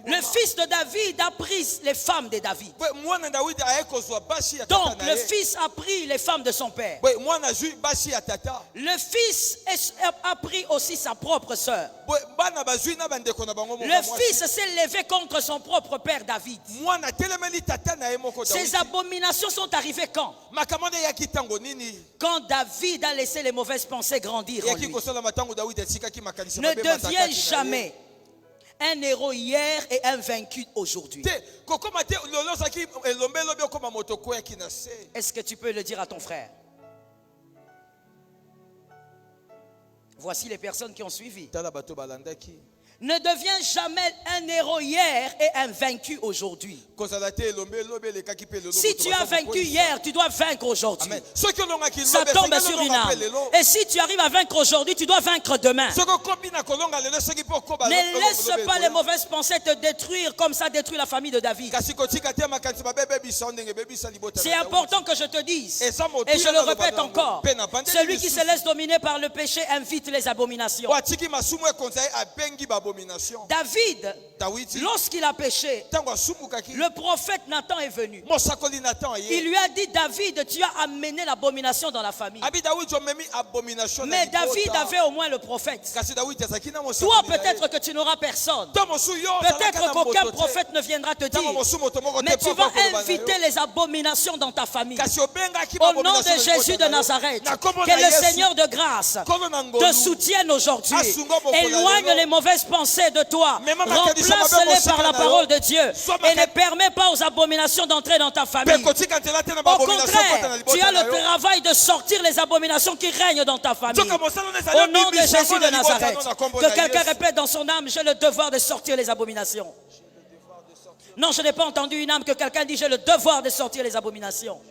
Le fils de David a pris les femmes de David. Donc le fils a pris les femmes de son père. Le fils a pris aussi sa propre sœur. Le fils s'est levé contre son propre père David. Ces abominations sont arrivées quand? Quand David a laissé les mauvaises pensées grandir en lui. Ne deviens jamais un héros hier et un vaincu aujourd'hui. Est-ce que tu peux le dire à ton frère? Voici les personnes qui ont suivi. Ne deviens jamais un héros hier et un vaincu aujourd'hui. Si tu as vaincu hier, tu dois vaincre aujourd'hui. Ça tombe sur une âme. Et si tu arrives à vaincre aujourd'hui, tu dois vaincre demain. Ne laisse pas les mauvaises pensées te détruire comme ça détruit la famille de David. C'est important que je te dise, et je le répète encore, celui qui se laisse dominer par le péché invite les abominations. David, lorsqu'il a péché, le prophète Nathan est venu. Il lui a dit, David, tu as amené l'abomination dans la famille. Mais David avait au moins le prophète. Toi, peut-être que tu n'auras personne. Peut-être qu'aucun prophète ne viendra te dire. Mais tu vas inviter les abominations dans ta famille. Au nom de Jésus de Nazareth, que le Seigneur de grâce te soutienne aujourd'hui. Éloigne les mauvaises pensées de toi. Remplace-les par la parole de Dieu. Et ne permets pas aux abominations d'entrer dans ta famille. Au contraire, tu as le travail de sortir les abominations qui règnent dans ta famille. Au nom de Jésus de Nazareth. Que quelqu'un répète dans son âme, j'ai le devoir de sortir les abominations. Non, je n'ai pas entendu une âme que quelqu'un dit, j'ai le devoir de sortir les abominations.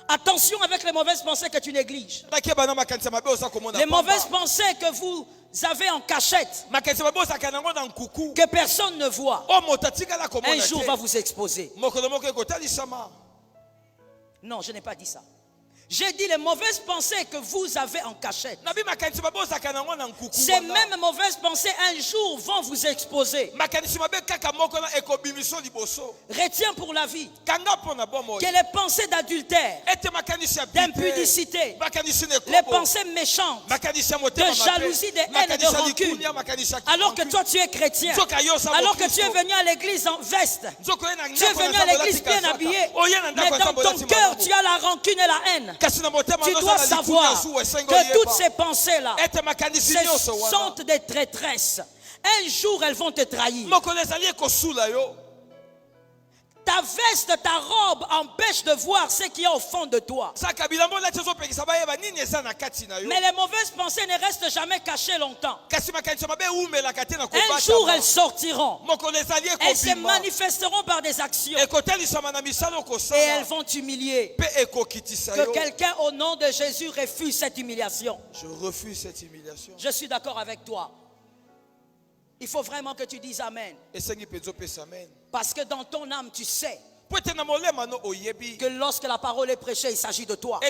Attention avec les mauvaises pensées que tu négliges. Les mauvaises pensées que vous avez en cachette, que personne ne voit, un jour va vous exposer. Non, je n'ai pas dit ça. J'ai dit les mauvaises pensées que vous avez en cachette. Ces mêmes mauvaises pensées un jour vont vous exposer. Retiens pour la vie que les pensées d'adultère, d'impudicité, les pensées méchantes, de jalousie, de haine et de rancune, alors que toi tu es chrétien, alors que tu es venu à l'église en veste, tu es venu à l'église bien habillé, mais dans ton cœur tu as la rancune et la haine. Tu dois savoir que toutes ces pensées-là, ce sont des traîtresses. Un jour, elles vont te trahir. Ta veste, ta robe empêche de voir ce qu'il y a au fond de toi. Mais les mauvaises pensées ne restent jamais cachées longtemps. Un jour, elles sortiront. Elles se manifesteront par des actions. Et elles vont t'humilier. Que quelqu'un au nom de Jésus refuse cette humiliation. Je refuse cette humiliation. Je suis d'accord avec toi. Il faut vraiment que tu dises Amen. Parce que dans ton âme, tu sais que lorsque la parole est prêchée, il s'agit de toi.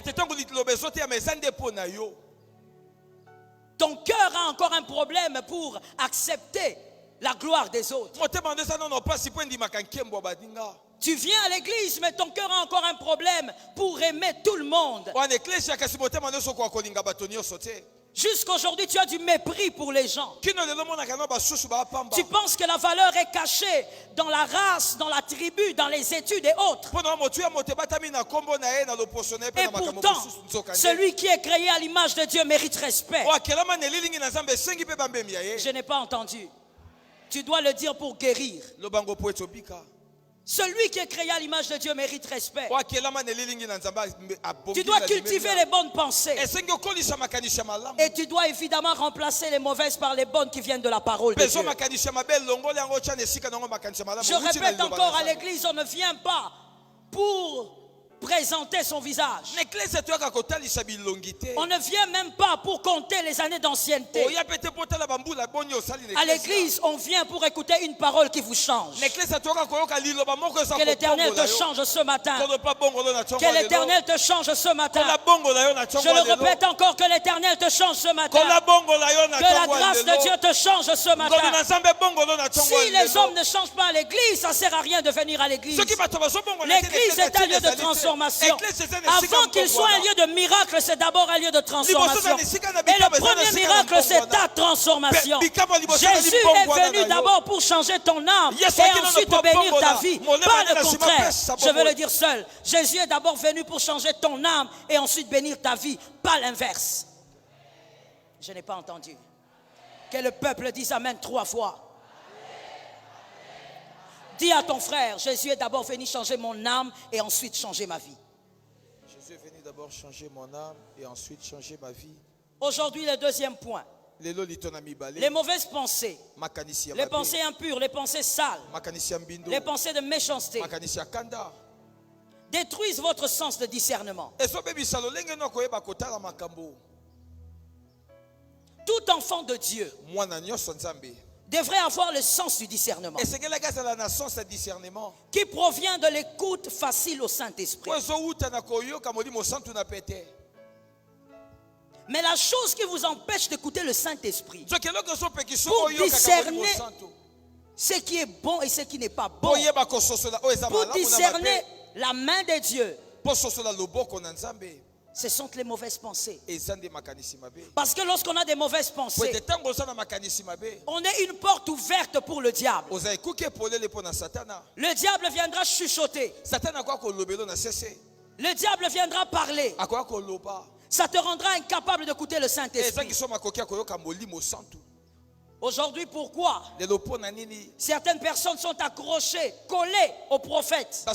Ton cœur a encore un problème pour accepter la gloire des autres. Tu viens à l'église, mais ton cœur a encore un problème pour aimer tout le monde. Jusqu'aujourd'hui, tu as du mépris pour les gens. Tu penses que la valeur est cachée dans la race, dans la tribu, dans les études et autres. Et pourtant, celui qui est créé à l'image de Dieu mérite respect. Je n'ai pas entendu. Tu dois le dire pour guérir. Celui qui est créé à l'image de Dieu mérite respect. Tu dois cultiver les bonnes pensées. Et tu dois évidemment remplacer les mauvaises par les bonnes qui viennent de la parole de Dieu. Je répète encore à l'église, on ne vient pas pour présenter son visage. On ne vient même pas pour compter les années d'ancienneté. À l'église, on vient pour écouter une parole qui vous change. Que l'Éternel te change ce matin. Que l'Éternel te change ce matin. Je le répète encore, que l'Éternel te change ce matin. Que la grâce de Dieu te change ce matin. Si les hommes ne changent pas à l'église, ça ne sert à rien de venir à l'église. L'église est un lieu de transformation. Avant qu'il soit un lieu de miracle, c'est d'abord un lieu de transformation. Et le premier miracle, c'est ta transformation. Jésus est venu d'abord pour changer ton âme et ensuite bénir ta vie. Pas le contraire. Je veux le dire seul. Jésus est d'abord venu pour changer ton âme et ensuite bénir ta vie. Pas l'inverse. Je n'ai pas entendu. Que le peuple dise Amen 3 fois. Dis à ton frère, Jésus est d'abord venu changer mon âme et ensuite changer ma vie. Jésus est venu d'abord changer mon âme et ensuite changer ma vie. Aujourd'hui, le deuxième point. Les mauvaises pensées, les pensées impures, les pensées sales, les pensées de méchanceté détruisent votre sens de discernement. Tout enfant de Dieu devrait avoir le sens du discernement qui provient de l'écoute facile au Saint-Esprit. Mais la chose qui vous empêche d'écouter le Saint-Esprit pour discerner ce qui est bon et ce qui n'est pas bon, pour discerner la main de Dieu, ce sont les mauvaises pensées. Parce que lorsqu'on a des mauvaises pensées, on est une porte ouverte pour le diable. Le diable viendra chuchoter. Le diable viendra parler. Ça te rendra incapable d'écouter le Saint-Esprit. Aujourd'hui, pourquoi certaines personnes sont accrochées, collées au prophète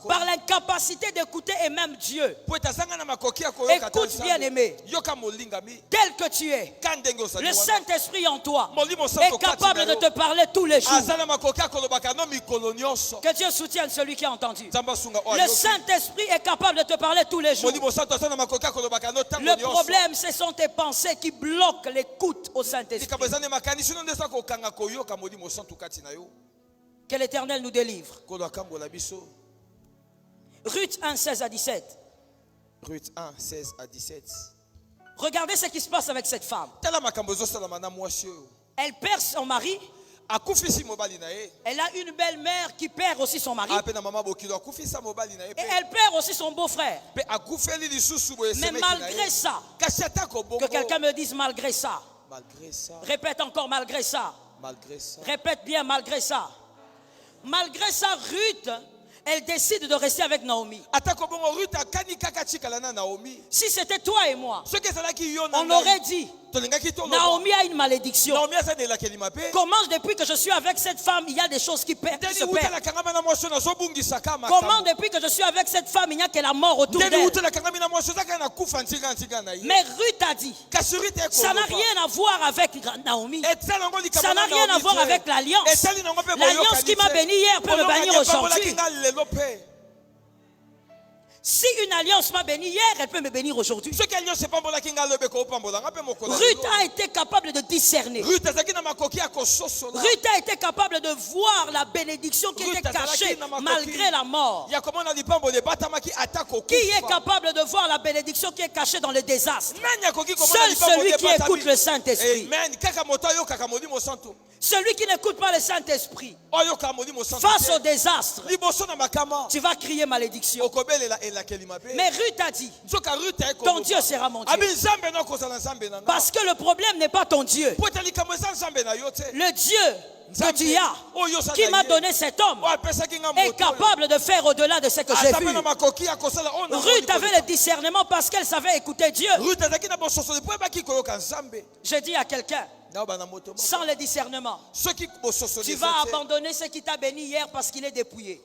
par l'incapacité d'écouter et même Dieu? Écoute, bien-aimé, tel que tu es, le Saint-Esprit en toi est capable de te parler tous les jours. Que Dieu soutienne celui qui a entendu. Le Saint-Esprit est capable de te parler tous les jours. Le problème, ce sont tes pensées qui bloquent l'écoute au Saint-Esprit. Que l'Éternel nous délivre. Ruth 1, 16 à 17. Ruth 1, 16 à 17. Regardez ce qui se passe avec cette femme. Elle perd son mari. Elle a une belle-mère qui perd aussi son mari. Et elle perd aussi son beau-frère. Mais malgré ça, que quelqu'un me dise malgré ça. Malgré ça. Répète encore malgré ça. Malgré ça. Répète bien malgré ça. Malgré ça, Ruth, elle décide de rester avec Naomi. Si c'était toi et moi, on aurait dit Naomi a une malédiction. Comment depuis que je suis avec cette femme, il y a des choses qui se perdent? Comment depuis que je suis avec cette femme, il n'y a que la mort autour d'elle? Mais Ruth a dit, ça n'a rien à voir avec Naomi. Ça n'a rien à voir avec l'alliance. L'alliance qui m'a béni hier peut me bénir aujourd'hui. Si une alliance m'a béni hier, elle peut me bénir aujourd'hui. Ruth a été capable de discerner. Ruth a été capable de voir la bénédiction qui était cachée malgré la mort. Qui est capable de voir la bénédiction qui est cachée dans le désastre? Seul celui qui écoute le Saint-Esprit. Celui qui n'écoute pas le Saint-Esprit, face au désastre, tu vas crier malédiction. Mais Ruth a dit, ton Dieu sera mon Dieu. Parce que le problème n'est pas ton Dieu. Le Dieu que tu as, qui m'a donné cet homme, est capable de faire au-delà de ce que j'ai vu. Ruth avait le discernement parce qu'elle savait écouter Dieu. Je dis à quelqu'un, sans le discernement, tu vas abandonner ce qui t'a béni hier parce qu'il est dépouillé.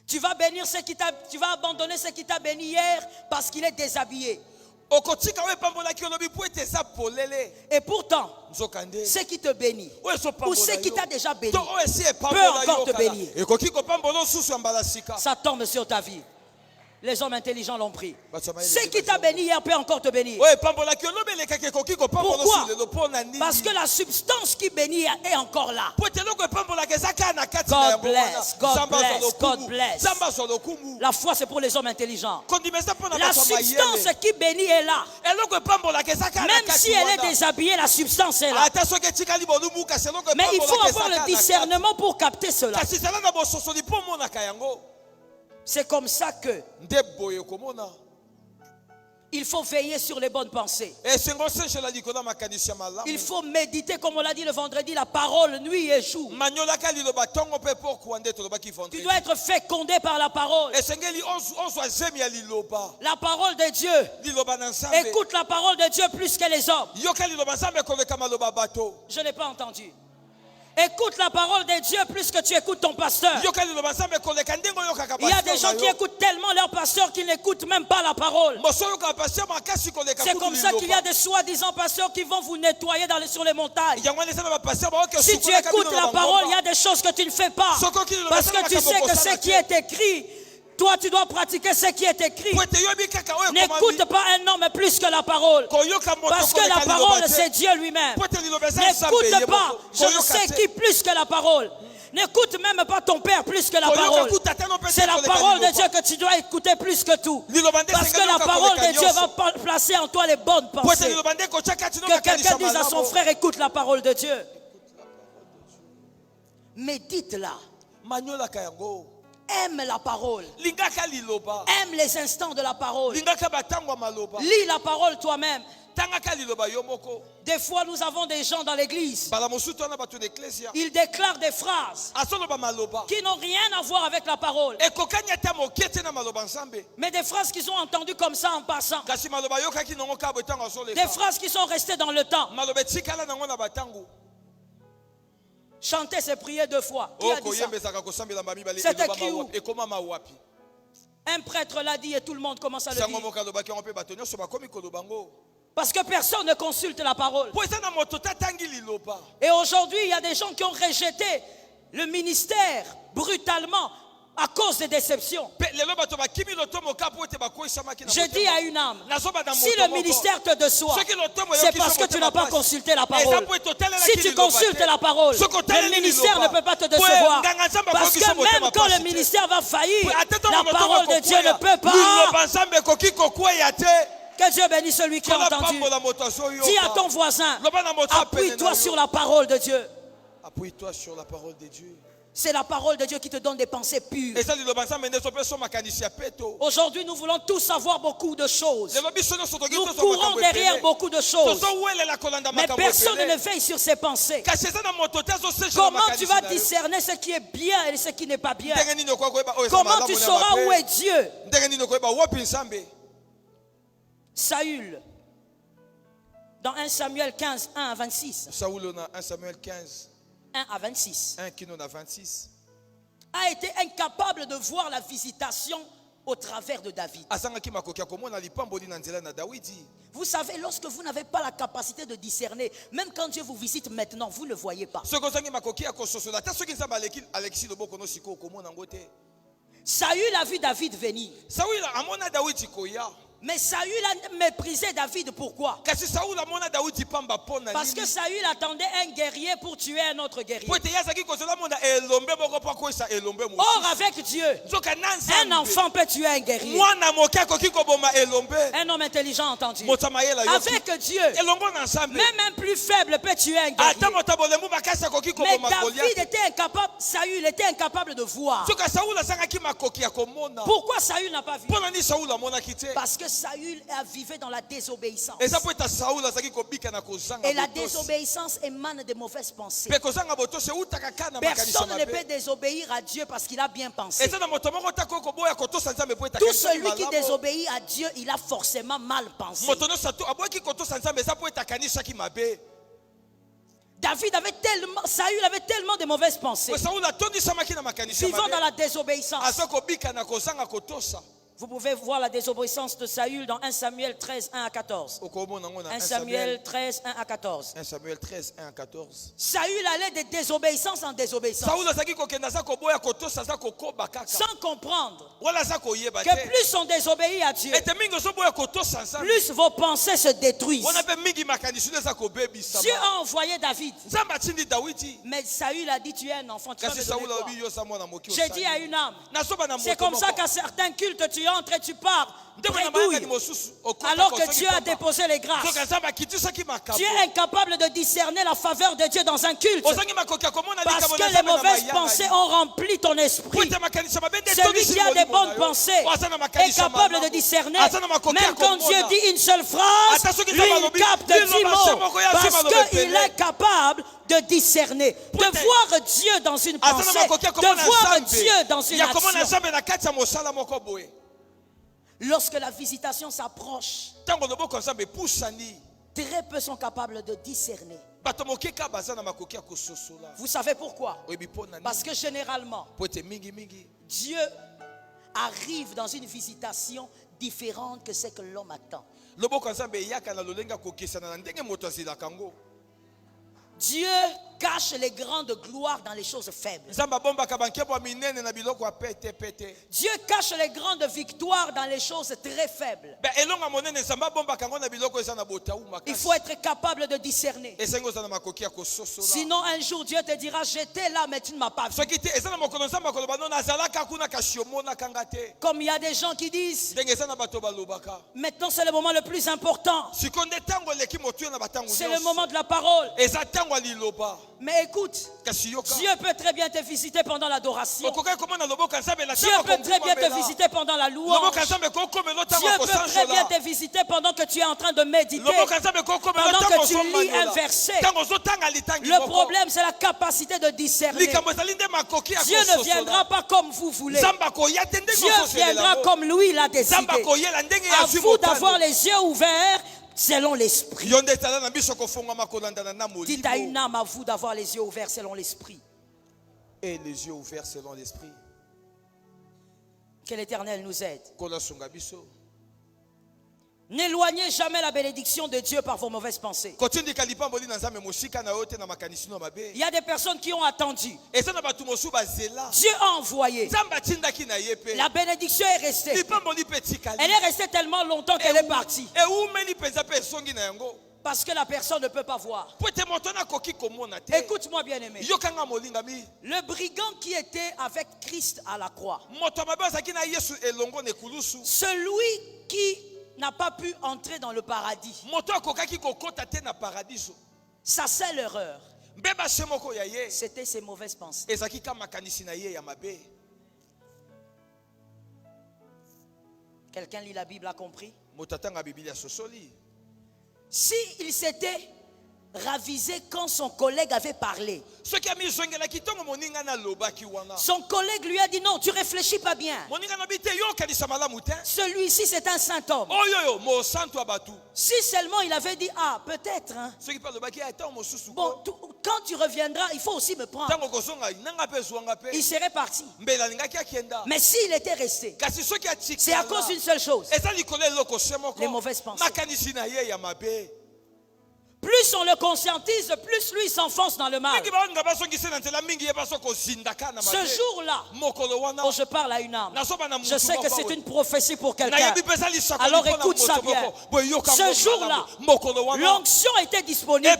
Tu vas abandonner ce qui t'a béni hier parce qu'il est déshabillé. Et pourtant, ce qui te bénit, ou ce qui t'a déjà béni, peut encore te bénir. Ça tombe sur ta vie. Les hommes intelligents l'ont pris. Ce qui t'a béni hier peut encore te bénir. Pourquoi? Parce que la substance qui bénit est encore là. God bless, God bless, God bless. La foi, c'est pour les hommes intelligents. La substance qui bénit est là. Même si elle est déshabillée, la substance est là. Mais il faut avoir le discernement pour capter cela. C'est comme ça que il faut veiller sur les bonnes pensées. Il faut méditer, comme on l'a dit le vendredi, la parole nuit et jour. Tu dois être fécondé par la parole. La parole de Dieu. Écoute la parole de Dieu plus que les hommes. Je n'ai pas entendu. Écoute la parole de Dieu plus que tu écoutes ton pasteur. Il y a des gens qui écoutent tellement leur pasteur qu'ils n'écoutent même pas la parole. C'est comme ça qu'il y a des soi-disant pasteurs qui vont vous nettoyer sur les montagnes. Si tu écoutes la parole, il y a des choses que tu ne fais pas. Parce que tu sais que ce qui est écrit, toi, tu dois pratiquer ce qui est écrit. N'écoute pas un homme plus que la parole. Parce que la parole, c'est Dieu lui-même. N'écoute pas je ne sais qui plus que la parole. N'écoute même pas ton père plus que la parole. C'est la parole de Dieu que tu dois écouter plus que tout. Parce que la parole de Dieu va placer en toi les bonnes pensées. Que quelqu'un dise à son frère, écoute la parole de Dieu. Médite-la. Aime la parole. Aime les instants de la parole. Lis la parole toi-même. Des fois, nous avons des gens dans l'église. Ils déclarent des phrases qui n'ont rien à voir avec la parole. Mais des phrases qu'ils ont entendues comme ça en passant. Des phrases qui sont restées dans le temps. Chanter, c'est prier 2 fois. Qui a dit ça? C'est écrit où? Un prêtre l'a dit et tout le monde commence à le dire. Parce que personne ne consulte la parole. Et aujourd'hui, il y a des gens qui ont rejeté le ministère brutalement à cause des déceptions. J'ai dit à une âme, si le ministère te déçoit, c'est parce que tu n'as pas consulté la parole. Si tu consultes la parole, le ministère ne peut pas te décevoir. Parce que même quand le ministère va faillir, la parole de Dieu ne peut pas. Que Dieu bénisse celui qui a entendu. Dis à ton voisin, appuie-toi sur la parole de Dieu. Appuie-toi sur la parole de Dieu. C'est la parole de Dieu qui te donne des pensées pures. Aujourd'hui, nous voulons tous savoir beaucoup de choses. Nous courons derrière beaucoup de choses. Mais personne ne veille sur ses pensées. Comment tu vas discerner ce qui est bien et ce qui n'est pas bien? Comment tu sauras où est Dieu? Saül, dans 1 Samuel 15, 1 à 26. Saül, dans 1 Samuel 15. 1 à 26. 1 qui nous a 26. A été incapable de voir la visitation au travers de David. Vous savez, lorsque vous n'avez pas la capacité de discerner, même quand Dieu vous visite maintenant, vous ne le voyez pas. Saül a vu David venir. Mais Saül a méprisé David. Pourquoi? Parce que Saül attendait un guerrier pour tuer un autre guerrier. Or avec Dieu, un enfant peut tuer un guerrier. Un homme intelligent a entendu. Avec Dieu, même un plus faible peut tuer un guerrier. Mais David était incapable, Saül était incapable de voir. Pourquoi Saül n'a pas vu? Parce que Saül a vécu dans la désobéissance. Et la désobéissance émane de mauvaises pensées. Personne ne peut désobéir à Dieu parce qu'il a bien pensé. Tout celui qui désobéit à Dieu, il a forcément mal pensé. Saül avait tellement de mauvaises pensées. Vivant dans la désobéissance. Vous pouvez voir la désobéissance de Saül dans 1 Samuel 13, 1 à 14. 1 Samuel 13, 1 à 14. 1 Samuel 13, 1 à 14. Saül allait de désobéissance en désobéissance. Sans comprendre que plus on désobéit à Dieu, plus vos pensées se détruisent. Dieu a envoyé David. Mais Saül a dit, tu es un enfant, tu vas me donner quoi? J'ai dit à une âme, c'est comme ça qu'à certains cultes tu entres et tu pars bredouille, alors que Dieu a déposé les grâces. Tu es incapable de discerner la faveur de Dieu dans un culte parce que les mauvaises pensées ont rempli ton esprit. Celui qui a des bonnes pensées est capable de discerner. Même quand Dieu dit une seule phrase, lui il capte 10 mots parce qu'il est capable de discerner, de voir Dieu dans une pensée, de voir Dieu dans une action. Lorsque la visitation s'approche, très peu sont capables de discerner. Vous savez pourquoi? Parce que généralement, Dieu arrive dans une visitation différente que ce que l'homme attend. Dieu cache les grandes gloires dans les choses faibles. Dieu cache les grandes victoires dans les choses très faibles. Il faut être capable de discerner. Sinon un jour Dieu te dira, j'étais là mais tu ne m'as pas vu. Comme il y a des gens qui disent, maintenant c'est le moment le plus important. C'est le moment de la parole. Mais écoute, Dieu peut très bien te visiter pendant l'adoration. Dieu peut très bien te visiter pendant la louange. Dieu peut très bien te visiter pendant que tu es en train de méditer, pendant que tu lis un verset. Le problème, c'est la capacité de discerner. Dieu ne viendra pas comme vous voulez. Dieu viendra comme lui l'a décidé. À vous d'avoir les yeux ouverts selon l'esprit. Dites à une âme, à vous d'avoir les yeux ouverts selon l'esprit. Et les yeux ouverts selon l'esprit. Que l'Éternel nous aide. N'éloignez jamais la bénédiction de Dieu par vos mauvaises pensées. Il y a des personnes qui ont attendu. Dieu a envoyé. La bénédiction est restée. Elle est restée tellement longtemps qu'elle est partie. Parce que la personne ne peut pas voir. Écoute-moi bien aimé. Le brigand qui était avec Christ à la croix, celui qui n'a pas pu entrer dans le paradis, sa seule erreur, c'était ses mauvaises pensées. Quelqu'un lit la Bible, a compris? Si il s'était ravisé quand son collègue avait parlé, son collègue lui a dit non, tu réfléchis pas bien. Celui-ci c'est un saint homme. Si seulement il avait dit ah peut-être hein. Bon, quand tu reviendras il faut aussi me prendre, il serait parti. Mais s'il était resté, c'est à cause d'une seule chose, les mauvaises pensées. Plus on le conscientise, plus lui s'enfonce dans le mal. Ce jour-là, quand je parle à une âme, je sais que c'est une prophétie pour quelqu'un. Alors écoute ça bien. Ce jour-là, l'onction était disponible.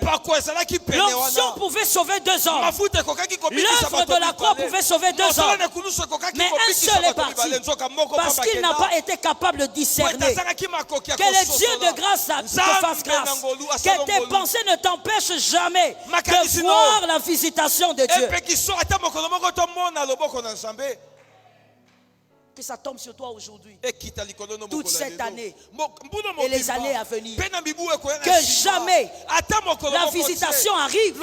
L'onction pouvait sauver 2 hommes. L'œuvre de la croix pouvait sauver 2 hommes. Mais un seul est parti parce qu'il n'a pas été capable de discerner. Que le Dieu de grâce te fasse grâce. Que tes pensées ne t'empêchent jamais de voir la visitation de Dieu. Que ça tombe sur toi aujourd'hui, toute cette année et les années à venir. Que jamais la visitation arrive et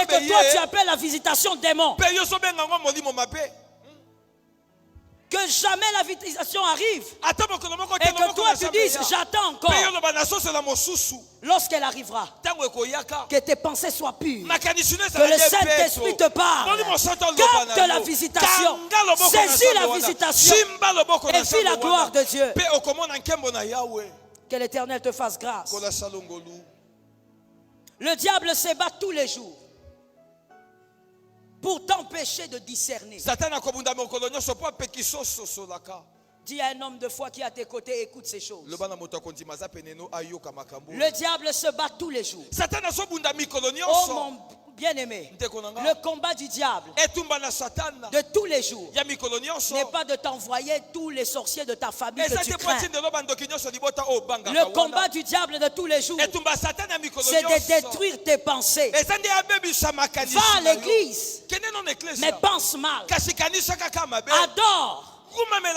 que toi tu appelles la visitation démon. que jamais la visitation arrive et que toi tu dises j'attends encore. Lorsqu'elle arrivera, que tes pensées soient pures, que le Saint-Esprit te parle, capte la visitation, saisis la visitation et vis la gloire de Dieu. Que l'Éternel te fasse grâce. Le diable se bat tous les jours pour t'empêcher de discerner. Dis à un homme de foi qui est à tes côtés, écoute ces choses. Le diable se bat tous les jours. Oh mon bien-aimé, le combat du diable de tous les jours n'est pas de t'envoyer tous les sorciers de ta famille que tu crains. Le combat du diable de tous les jours, c'est de détruire tes pensées. Va à l'église, mais pense mal. Adore,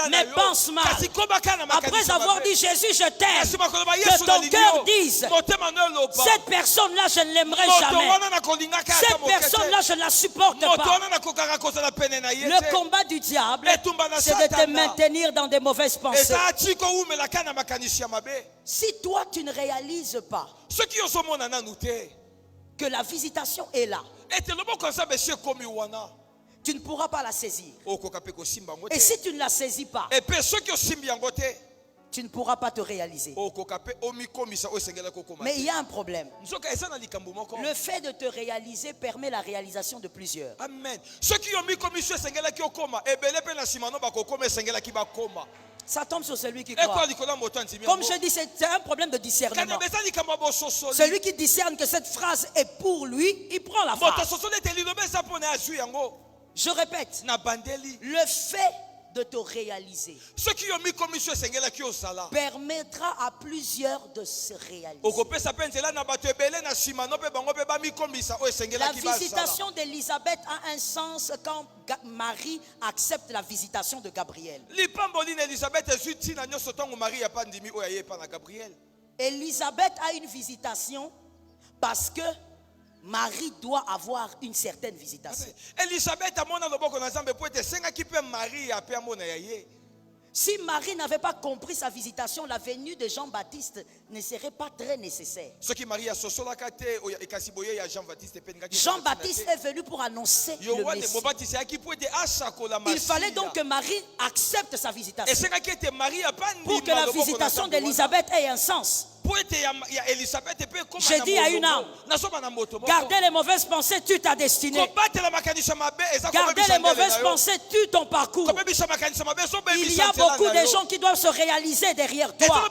mais pense mal. Après avoir dit Jésus je t'aime, que ton cœur dise cette personne-là je ne l'aimerai jamais, cette personne-là je ne la supporte pas. Le combat du diable, c'est de te maintenir dans des mauvaises pensées. Si toi tu ne réalises pas que la visitation est là, tu ne pourras pas la saisir. Et si tu ne la saisis pas, tu ne pourras pas te réaliser. Mais il y a un problème. Le fait de te réaliser permet la réalisation de plusieurs. Amen. Ça tombe sur celui qui croit. Comme je dis, c'est un problème de discernement. Celui qui discerne que cette phrase est pour lui, il prend la phrase. Je répète, le fait de te réaliser permettra à plusieurs de se réaliser. La visitation d'Élisabeth a un sens quand Marie accepte la visitation de Gabriel. Élisabeth a une visitation parce que Marie doit avoir une certaine visitation. Si Marie n'avait pas compris sa visitation, la venue de Jean-Baptiste ne serait pas très nécessaire. Jean-Baptiste est venu pour annoncer le Messie. Il fallait donc que Marie accepte sa visitation pour que la visitation d'Élisabeth ait un sens. J'ai dit à une âme, garder les mauvaises pensées tue ta destinée. Garder les mauvaises pensées tue ton parcours. Il y a beaucoup de gens qui doivent se réaliser derrière toi.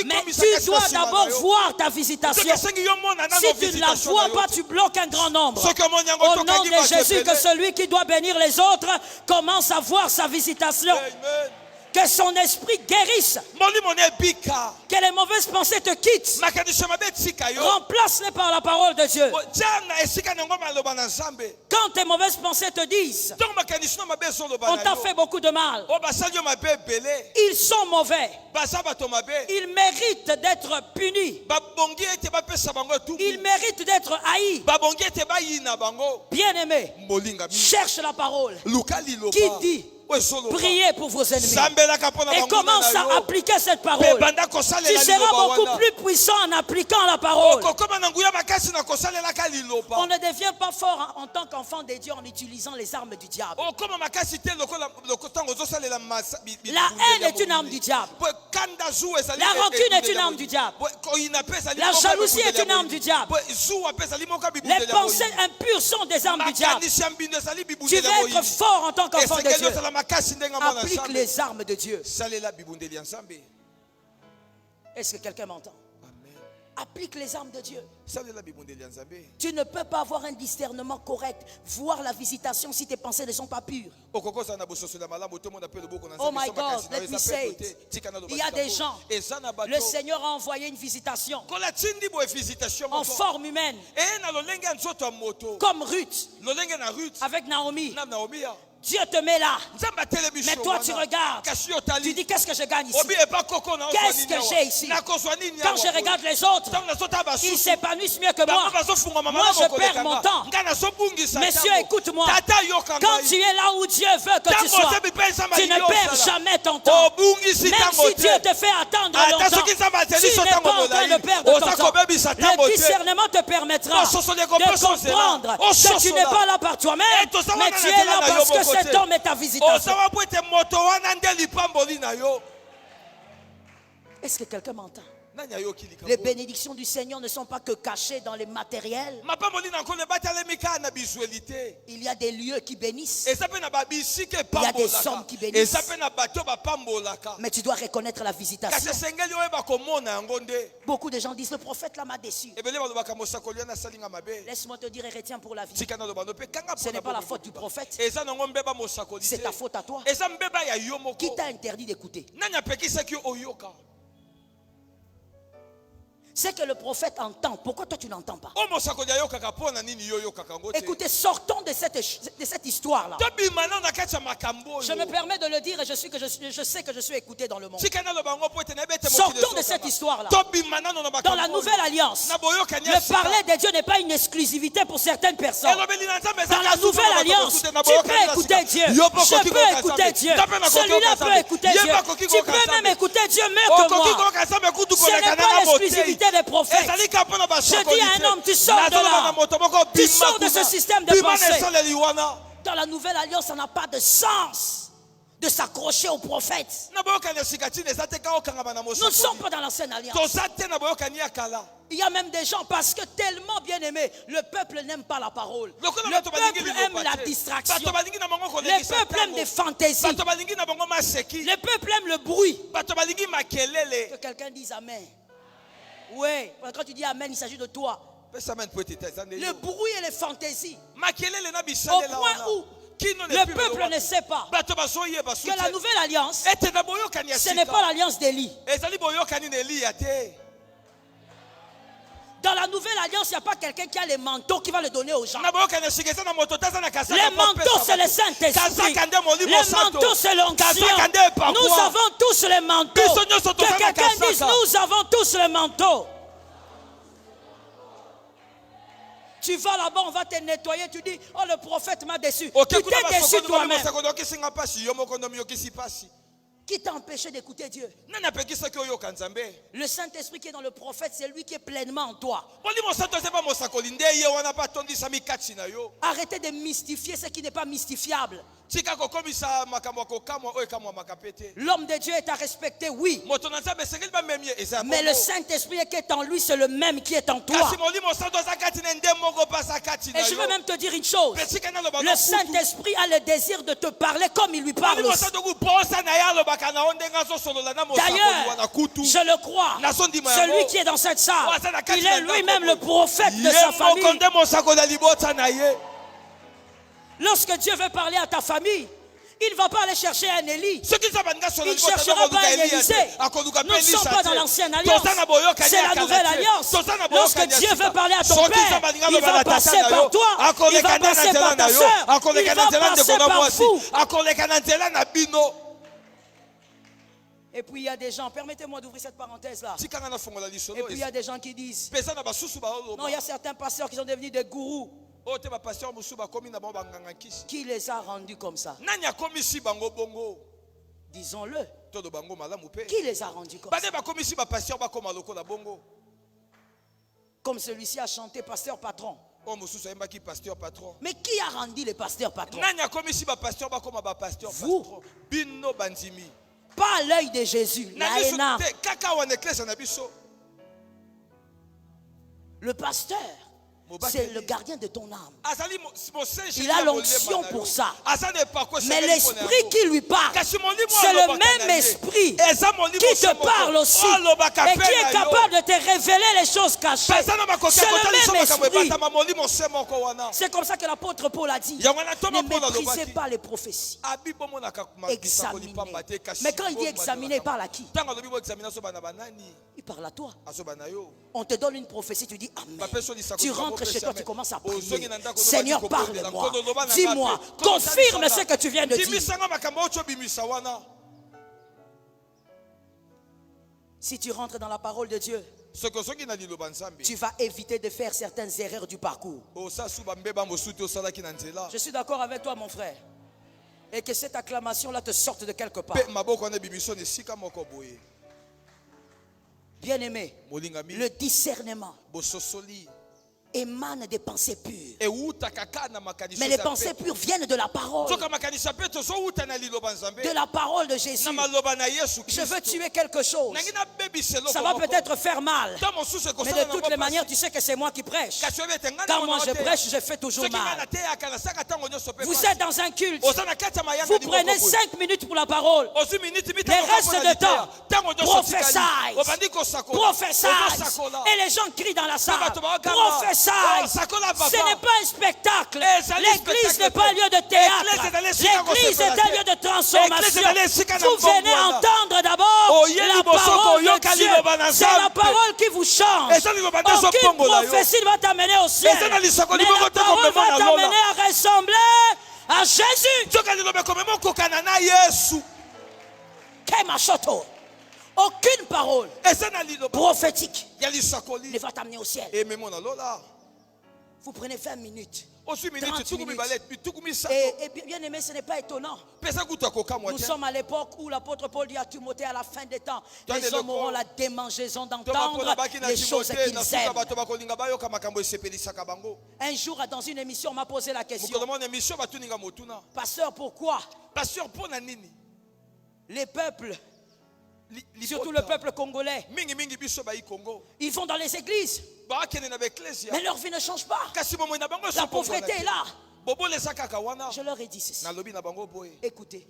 Mais tu dois d'abord voir ta visitation. Si tu ne la vois pas, tu bloques un grand nombre. Au nom de Jésus, que celui qui doit bénir les autres commence à voir sa visitation. Que son esprit guérisse. Que les mauvaises pensées te quittent. Remplace-les par la parole de Dieu. Quand tes mauvaises pensées te disent on t'a fait beaucoup de mal, ils sont mauvais, ils méritent d'être punis, ils méritent d'être haïs. Bien-aimé, cherche la parole qui dit priez pour vos ennemis et commence à appliquer cette parole. Tu seras beaucoup plus puissant en appliquant la parole. On ne devient pas fort en tant qu'enfant de Dieu en utilisant les armes du diable. La haine est une arme du diable. La rancune est une arme du diable. La jalousie est une arme du diable. Les pensées impures sont des armes du diable. Tu veux être fort en tant qu'enfant de Dieu. Applique les armes de Dieu. Est-ce que quelqu'un m'entend? Applique les armes de Dieu. Tu ne peux pas avoir un discernement correct, voir la visitation si tes pensées ne sont pas pures. Oh my God, let me say it. Il y a des gens, le Seigneur a envoyé une visitation en forme humaine, comme Ruth avec Naomi. Dieu te met là. Mais toi tu regardes. Tu dis qu'est-ce que je gagne ici? Qu'est-ce que j'ai ici? Quand je regarde les autres, ils s'épanouissent mieux que moi. Moi je perds mon temps. Messieurs, écoute-moi. Quand tu es là où Dieu veut que tu sois, tu ne perds jamais ton temps. Même si Dieu te fait attendre longtemps, tu n'es pas en train de perdre ton temps. Le discernement te permettra de comprendre que tu n'es pas là par toi-même, mais tu es là parce que cet homme est ta visitation. Est-ce que quelqu'un m'entend? Les bénédictions du Seigneur ne sont pas que cachées dans les matériels. Il y a des lieux qui bénissent. Il y a des sommes qui bénissent. Mais tu dois reconnaître la visitation. Beaucoup de gens disent le prophète là m'a déçu. Laisse-moi te dire et retiens pour la vie. Ce n'est pas la faute du prophète. C'est ta faute à toi. Qui t'a interdit d'écouter? C'est que le prophète entend. Pourquoi toi tu n'entends pas? Écoutez, sortons de cette histoire-là. Je me permets de le dire et je sais que je suis écouté dans le monde. Sortons de cette histoire-là. Dans la nouvelle alliance, le parler de Dieu n'est pas une exclusivité pour certaines personnes. Dans la nouvelle alliance, tu peux écouter Dieu. Je peux écouter Dieu. Celui-là peut écouter Dieu. Tu peux même écouter Dieu mieux que moi. Ce n'est pas l'exclusivité des prophètes. Je dis à un homme, tu sors de là. Tu sors de ce système de pensée. Dans la nouvelle alliance, ça n'a pas de sens de s'accrocher aux prophètes. Nous ne sommes pas dans l'ancienne alliance. Il y a même des gens, parce que tellement bien aimés, le peuple n'aime pas la parole. Le peuple aime la distraction. Le peuple aime des fantaisies. Le peuple aime le bruit. Que quelqu'un dise Amen. Oui, quand tu dis Amen, il s'agit de toi. Le bruit et les fantaisies. Au point où le peuple ne sait pas que la nouvelle alliance, ce n'est pas l'alliance d'Élie. Dans la nouvelle alliance, il n'y a pas quelqu'un qui a les manteaux qui va le donner aux gens. Les manteaux, c'est le Saint-Esprit. Les manteaux, c'est l'onction. Nous avons tous les manteaux. Que quelqu'un dise, nous avons tous les manteaux. Tu vas là-bas, on va te nettoyer. Tu dis, oh, le prophète m'a déçu. Tu t'es déçu toi-même. Qui t'a empêché d'écouter Dieu? Le Saint-Esprit qui est dans le prophète, c'est lui qui est pleinement en toi. Arrêtez de mystifier ce qui n'est pas mystifiable. L'homme de Dieu est à respecter, oui. Mais le Saint-Esprit qui est en lui, c'est le même qui est en toi. Et je veux même te dire une chose. Le Saint-Esprit a le désir de te parler comme il lui parle aussi. D'ailleurs, je le crois, celui qui est dans cette salle, il est lui-même le prophète de sa famille. Lorsque Dieu veut parler à ta famille, il ne va pas aller chercher un Élie. Il ne cherchera pas un Élisée. Nous ne sommes pas dans l'ancienne alliance. C'est la nouvelle alliance. Lorsque Dieu veut parler à ton père, il va passer par toi. Il va passer par ta soeur. Il va passer par vous. Et puis il y a des gens, permettez-moi d'ouvrir cette parenthèse-là. Et puis il y a des gens qui disent, non, il y a certains pasteurs qui sont devenus des gourous. Qui les a rendus comme ça? Disons-le. Qui les a rendus comme ça? Comme celui-ci a chanté pasteur patron. Mais qui a rendu les pasteurs patrons? Vous. Pas à l'œil de Jésus. Le pasteur, c'est le gardien de ton âme. Il a l'onction pour ça. Mais l'esprit qui lui parle, c'est le même esprit qui te parle aussi et qui est capable de te révéler les choses cachées. C'est le même esprit. C'est comme ça que l'apôtre Paul a dit, ne méprisez pas les prophéties. Examinez. Mais quand il dit examiner, il parle à qui? Il parle à toi. On te donne une prophétie, tu dis Amen. Tu rentres rentres chez toi, tu commences à prier. Seigneur, parle-moi. Dis-moi, confirme ce que tu viens de dire. Si tu rentres dans la parole de Dieu, tu vas éviter de faire certaines erreurs du parcours. Je suis d'accord avec toi, mon frère. Et que cette acclamation-là te sorte de quelque part. Bien-aimé, le discernement émane des pensées pures. Mais les pensées pures viennent de la parole. De la parole de Jésus. Je veux tuer quelque chose. Ça va peut-être faire mal. Mais de toutes les manières, tu sais que c'est moi qui prêche. Quand moi je prêche, je fais toujours mal. Vous êtes dans un culte. Vous prenez 5 minutes pour la parole. Les restes de temps, prophétie. Et les gens crient dans la salle. Prophétie. Ce n'est pas un spectacle. L'église n'est pas un lieu de théâtre. L'église est un lieu de transformation. Vous venez entendre d'abord la parole de Dieu. C'est la parole qui vous change. Aucune prophétie ne va t'amener au ciel. Mais la parole va t'amener à ressembler à Jésus. Kemachoto. Aucune parole prophétique ne va t'amener au ciel. Vous prenez 20 minutes. 30 minutes. Et bien aimé, ce n'est pas étonnant. Nous sommes à l'époque où l'apôtre Paul dit à Timothée, à la fin des temps, les hommes auront la démangeaison d'entendre les choses qu'ils aiment. Un jour, dans une émission, on m'a posé la question. Pasteur, pourquoi les peuples, surtout le peuple congolais, ils vont dans les églises, mais leur vie ne change pas. La pauvreté est là. Je leur ai dit ceci. Écoutez,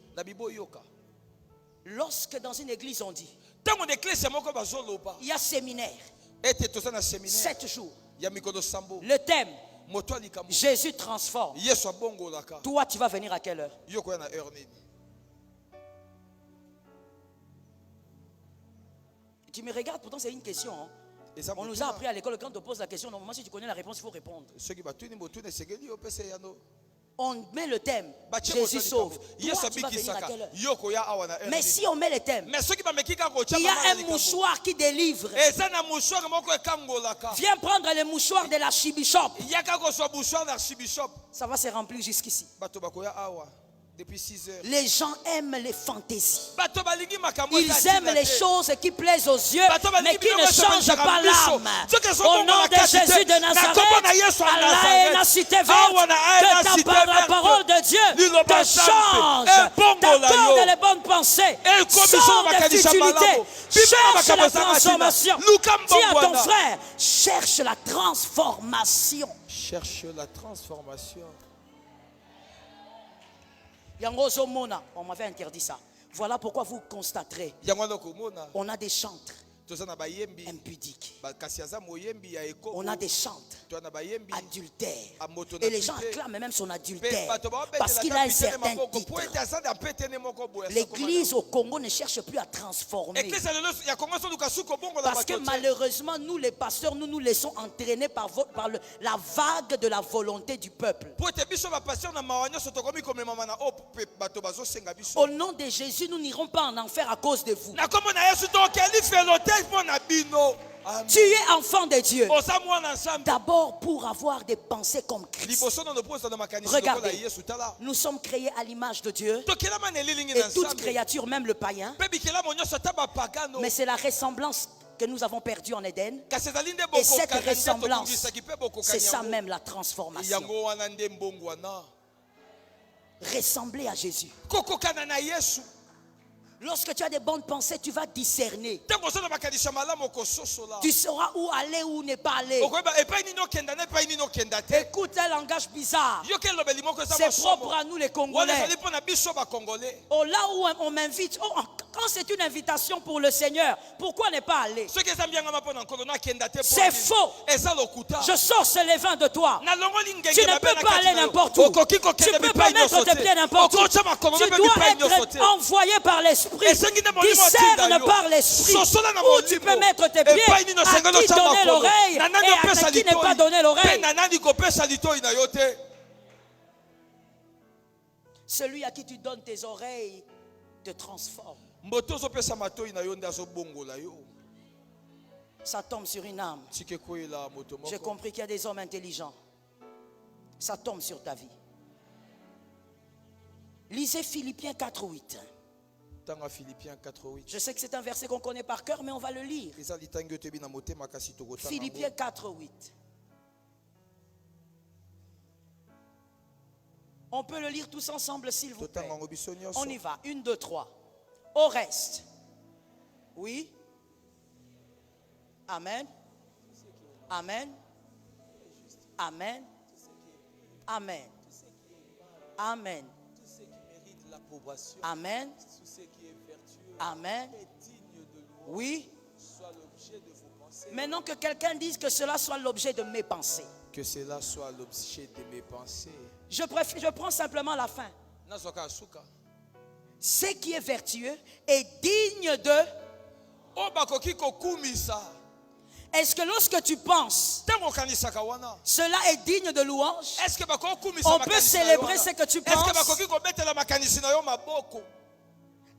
lorsque dans une église on dit il y a séminaire 7 jours, le thème Jésus transforme, toi tu vas venir à quelle heure? Tu me regardes, pourtant c'est une question. Hein? On nous a appris à l'école, quand on te pose la question, normalement si tu connais la réponse, il faut répondre. On met le thème, Jésus sauve. Toi, tu vas venir à quelle heure? Mais si on met le thème, il y a un mouchoir qui délivre. Viens prendre le mouchoir de l'archibishop. Ça va se remplir jusqu'ici. Depuis 6 heures. Les gens aiment les fantaisies. Ils aiment les choses qui plaisent aux yeux, mais qui ne changent pas l'âme. Au nom de Jésus de Nazareth, Allah est la cité verte, que la parole de Dieu te change, t'accorde les bonnes pensées, sors des futilités, cherche la transformation. Dis à ton frère, cherche la transformation. Cherche la transformation. On m'avait interdit ça. Voilà pourquoi vous constaterez. On a des chantres impudiques. On a des chantres adultères. Et les gens acclament même son adultère parce qu'il a un certain titre. L'église au Congo ne cherche plus à transformer. Parce que malheureusement, nous les pasteurs, nous nous laissons entraîner par la vague de la volonté du peuple. Au nom de Jésus, nous n'irons pas en enfer à cause de vous. Tu es enfant de Dieu. D'abord pour avoir des pensées comme Christ. Regardez, nous sommes créés à l'image de Dieu. Et toute créature, même le païen. Mais c'est la ressemblance que nous avons perdue en Éden. Et cette ressemblance, c'est ça même la transformation. Ressembler à Jésus. Lorsque tu as des bonnes pensées, tu vas discerner. Tu sauras où aller ou ne pas aller. Écoute un langage bizarre. C'est propre à nous les Congolais. Oh, là où on m'invite, Quand c'est une invitation pour le Seigneur, pourquoi ne pas aller? C'est faux. Je sors ce levain de toi. Tu ne peux pas aller n'importe où. Tu ne peux pas mettre tes pieds n'importe où. Tu dois être envoyé par l'Esprit. Discerne par l'Esprit. Où tu peux mettre tes pieds. À qui donner l'oreille et à qui ne pas donner l'oreille. Celui à qui tu donnes tes oreilles te transforme. Ça tombe sur une âme. J'ai compris qu'il y a des hommes intelligents. Ça tombe sur ta vie. Lisez Philippiens 4:8. Je sais que c'est un verset qu'on connaît par cœur, mais on va le lire. Philippiens 4:8. On peut le lire tous ensemble, s'il vous plaît. On y va. 1, 2, 3. Au reste. Oui. Amen. Amen. Amen. Amen. Amen. Amen. Amen. Oui. Maintenant que quelqu'un dise que cela soit l'objet de mes pensées. Que cela soit l'objet de mes pensées. Je prends simplement la fin. Ce qui est vertueux est digne de... Est-ce que lorsque tu penses, cela est digne de louange? On peut célébrer ce que tu penses?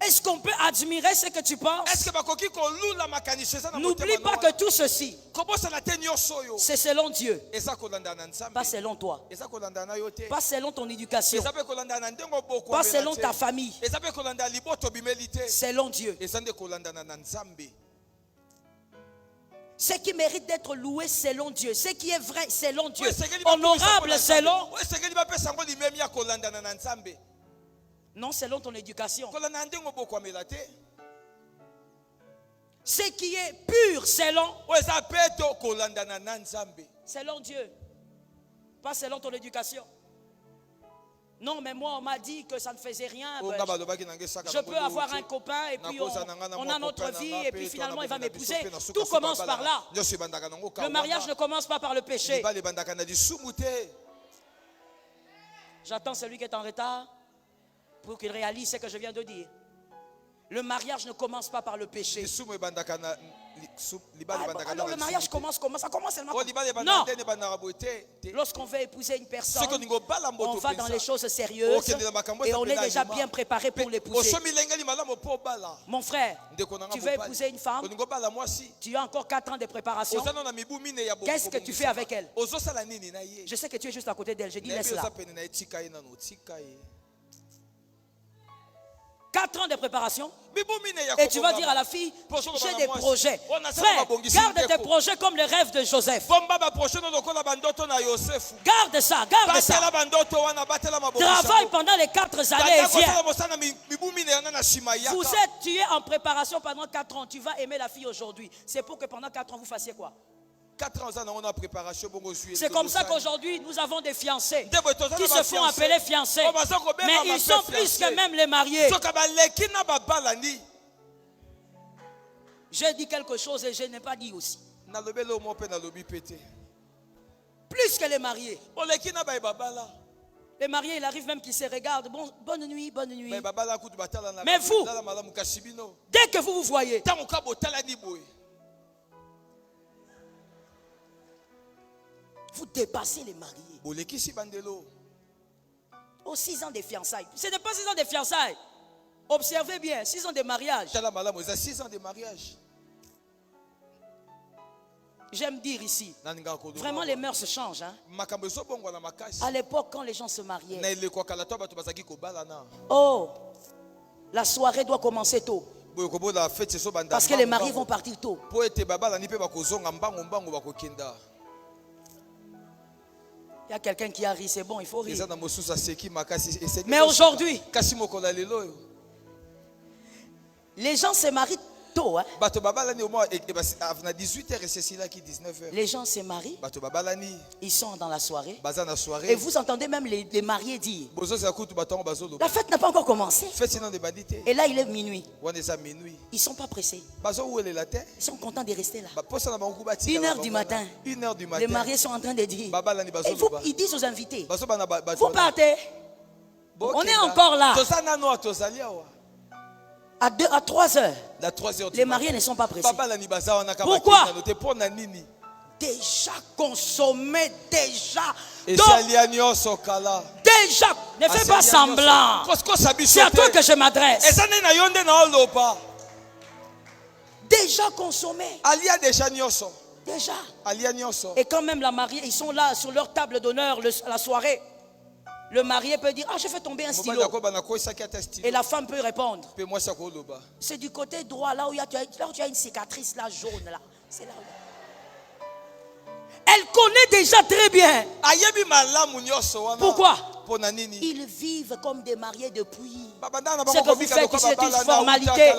Est-ce qu'on peut admirer ce que tu penses? N'oublie pas que tout ceci, c'est selon Dieu, pas selon toi, pas selon ton éducation, pas selon ta famille, selon Dieu. Ce qui mérite d'être loué selon Dieu, ce qui est vrai selon Dieu, honorable selon... Non, selon ton éducation. Ce qui est pur selon Dieu, pas selon ton éducation. Non, mais moi on m'a dit que ça ne faisait rien. Je peux avoir un copain et puis on a notre vie et puis finalement il va m'épouser. Tout commence par là. Le mariage ne commence pas par le péché. J'attends celui qui est en retard pour qu'il réalise ce que je viens de dire. Le mariage ne commence pas par le péché. Alors le mariage commence comment? Ça commence seulement. Non. Lorsqu'on veut épouser une personne, on va dans les choses sérieuses et on est déjà bien préparé pour l'épouser. Mon frère, tu veux épouser une femme, tu as encore 4 ans de préparation. Qu'est-ce que tu fais avec elle? Je sais que tu es juste à côté d'elle. Je dis laisse-la. 4 ans de préparation. Et tu vas dire à la fille, j'ai des projets. Frère, garde tes projets comme le rêve de Joseph. Garde ça, garde ça. Travaille pendant les 4 années et viens. Tu es en préparation pendant 4 ans. Tu vas aimer la fille aujourd'hui. C'est pour que pendant 4 ans, vous fassiez quoi? 4 ans on a préparation. C'est comme ça qu'aujourd'hui nous avons des fiancés qui se font appeler fiancés, mais ils sont plus que même les mariés. J'ai dit quelque chose et je n'ai pas dit aussi. Plus que les mariés. Les mariés, il arrive même qu'ils se regardent. Bon, bonne nuit, bonne nuit. Mais vous, dès que vous voyez, vous dépassez les mariés. Aux 6 ans de fiançailles. Ce n'est pas 6 ans de fiançailles. Observez bien, 6 ans de mariage. 6 ans de mariage. J'aime dire ici, vraiment les mœurs changent. Hein? À l'époque, quand les gens se mariaient, oh, la soirée doit commencer tôt. Parce que les mariés vont partir tôt. Il y a quelqu'un qui a ri, c'est bon, il faut rire. Mais aujourd'hui, les gens se marient tôt. tôt. Hein? 18h et c'est là qui 19h. Les gens se marient. Ils sont dans la soirée. Et vous entendez même les mariés dire la fête n'a pas encore commencé. Et là il est minuit. Ils ne sont pas pressés. Ils sont contents de rester là. 1h du matin. Les mariés sont en train de dire. Et ils disent aux invités, vous partez. On est encore là. À 3h. Les mariés ne sont pas pressés. Pourquoi? Déjà consommé, déjà. Déjà, ne fais pas semblant. C'est à toi que je m'adresse. Déjà consommé. Déjà. Et quand même la mariée, ils sont là sur leur table d'honneur la soirée. Le marié peut dire, je fais tomber un stylo. Et la femme peut répondre. C'est du côté droit, là où tu as une cicatrice là, jaune là. C'est là où... Elle connaît déjà très bien. Pourquoi? Ils vivent comme des mariés depuis. Ce que vous faites ici est une formalité.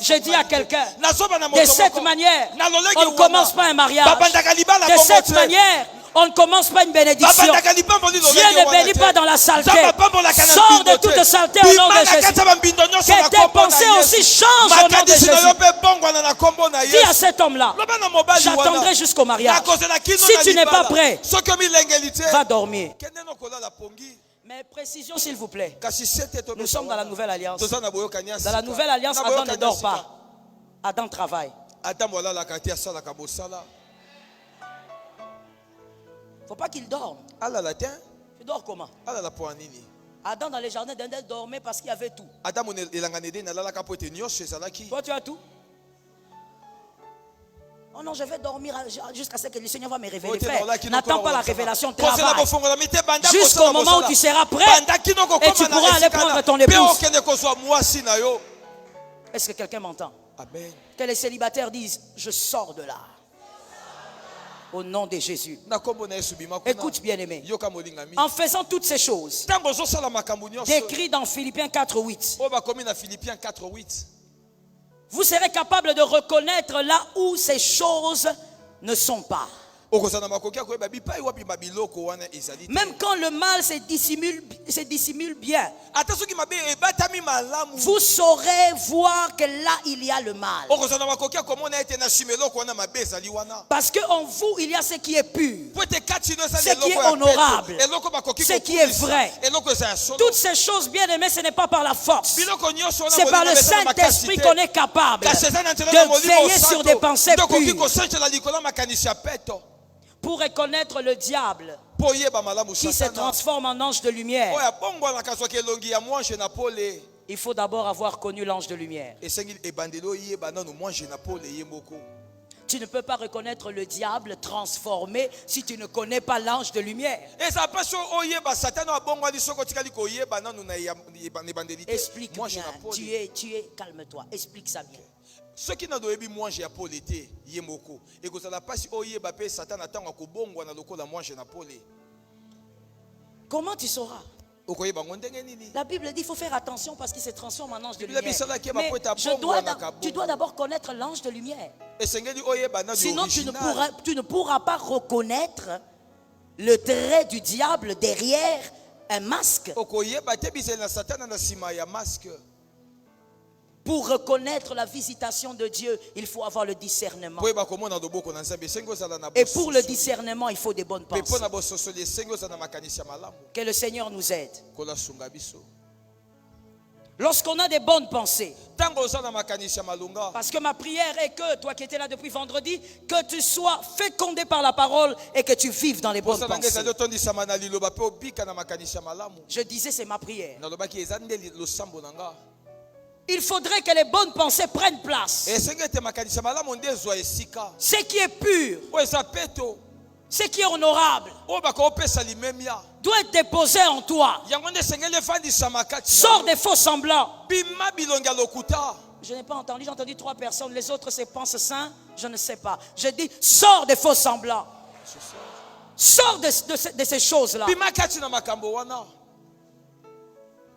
Je dis à quelqu'un, de cette manière, on ne commence pas un mariage. De cette manière, on ne commence pas une bénédiction. Dieu ne bénit pas dans la saleté. Sors de toute saleté au nom de Jésus. Que tes pensées aussi changent au nom de Jésus. Dis à cet homme-là, j'attendrai jusqu'au mariage. Si tu n'es pas prêt, va dormir. Mais précision s'il vous plaît. Nous sommes dans la nouvelle alliance. Dans la nouvelle alliance, Adam ne dort pas. Adam travaille. Faut pas qu'il dorme. Tu dors comment? Adam dans les jardins d'Éden dormait parce qu'il y avait tout. Toi tu as tout? Oh non, je vais dormir jusqu'à ce que le Seigneur va me révéler. Frère, n'attends pas la révélation, travaille. Jusqu'au moment où tu seras prêt et tu pourras aller prendre ton épouse. Est-ce que quelqu'un m'entend? Amen. Que les célibataires disent, je sors de là. Au nom de Jésus. Écoute bien aimé. En faisant toutes ces choses, décrit dans Philippiens 4:8, vous serez capable de reconnaître là où ces choses ne sont pas. Même quand le mal se dissimule bien, vous saurez voir que là il y a le mal. Parce qu'en vous il y a ce qui est pur, ce qui est honorable, ce qui est vrai. Toutes ces choses bien aimées, ce n'est pas par la force, c'est par le Saint-Esprit qu'on est capable de veiller sur des pensées pures. Pour reconnaître le diable qui se transforme en ange de lumière, il faut d'abord avoir connu l'ange de lumière. Tu ne peux pas reconnaître le diable transformé si tu ne connais pas l'ange de lumière. Explique bien. Tu es, calme-toi. Explique ça bien. Ceux qui n'ont pas mangé à Paul était yemoko et que ça n'a pas si oyeba pe Satan attend à kobongwa na lokola manger na Paul. Comment tu sauras? La Bible dit qu'il faut faire attention parce qu'il se transforme en ange de lumière. Mais tu dois d'abord connaître l'ange de lumière. Sinon tu ne pourras pas reconnaître le trait du diable derrière un masque. Pour reconnaître la visitation de Dieu, il faut avoir le discernement. Et pour le discernement, il faut des bonnes pensées. Que le Seigneur nous aide. Lorsqu'on a des bonnes pensées, parce que ma prière est que, toi qui étais là depuis vendredi, que tu sois fécondé par la parole et que tu vives dans les bonnes pensées. Je disais, c'est ma prière. Il faudrait que les bonnes pensées prennent place. Ce qui est pur, ce qui est honorable, doit être déposé en toi. Sors des faux semblants. Je n'ai pas entendu, j'ai entendu 3 personnes. Les autres se pensent saints, je ne sais pas. Je dis, sors des faux semblants. Sors de ces choses-là.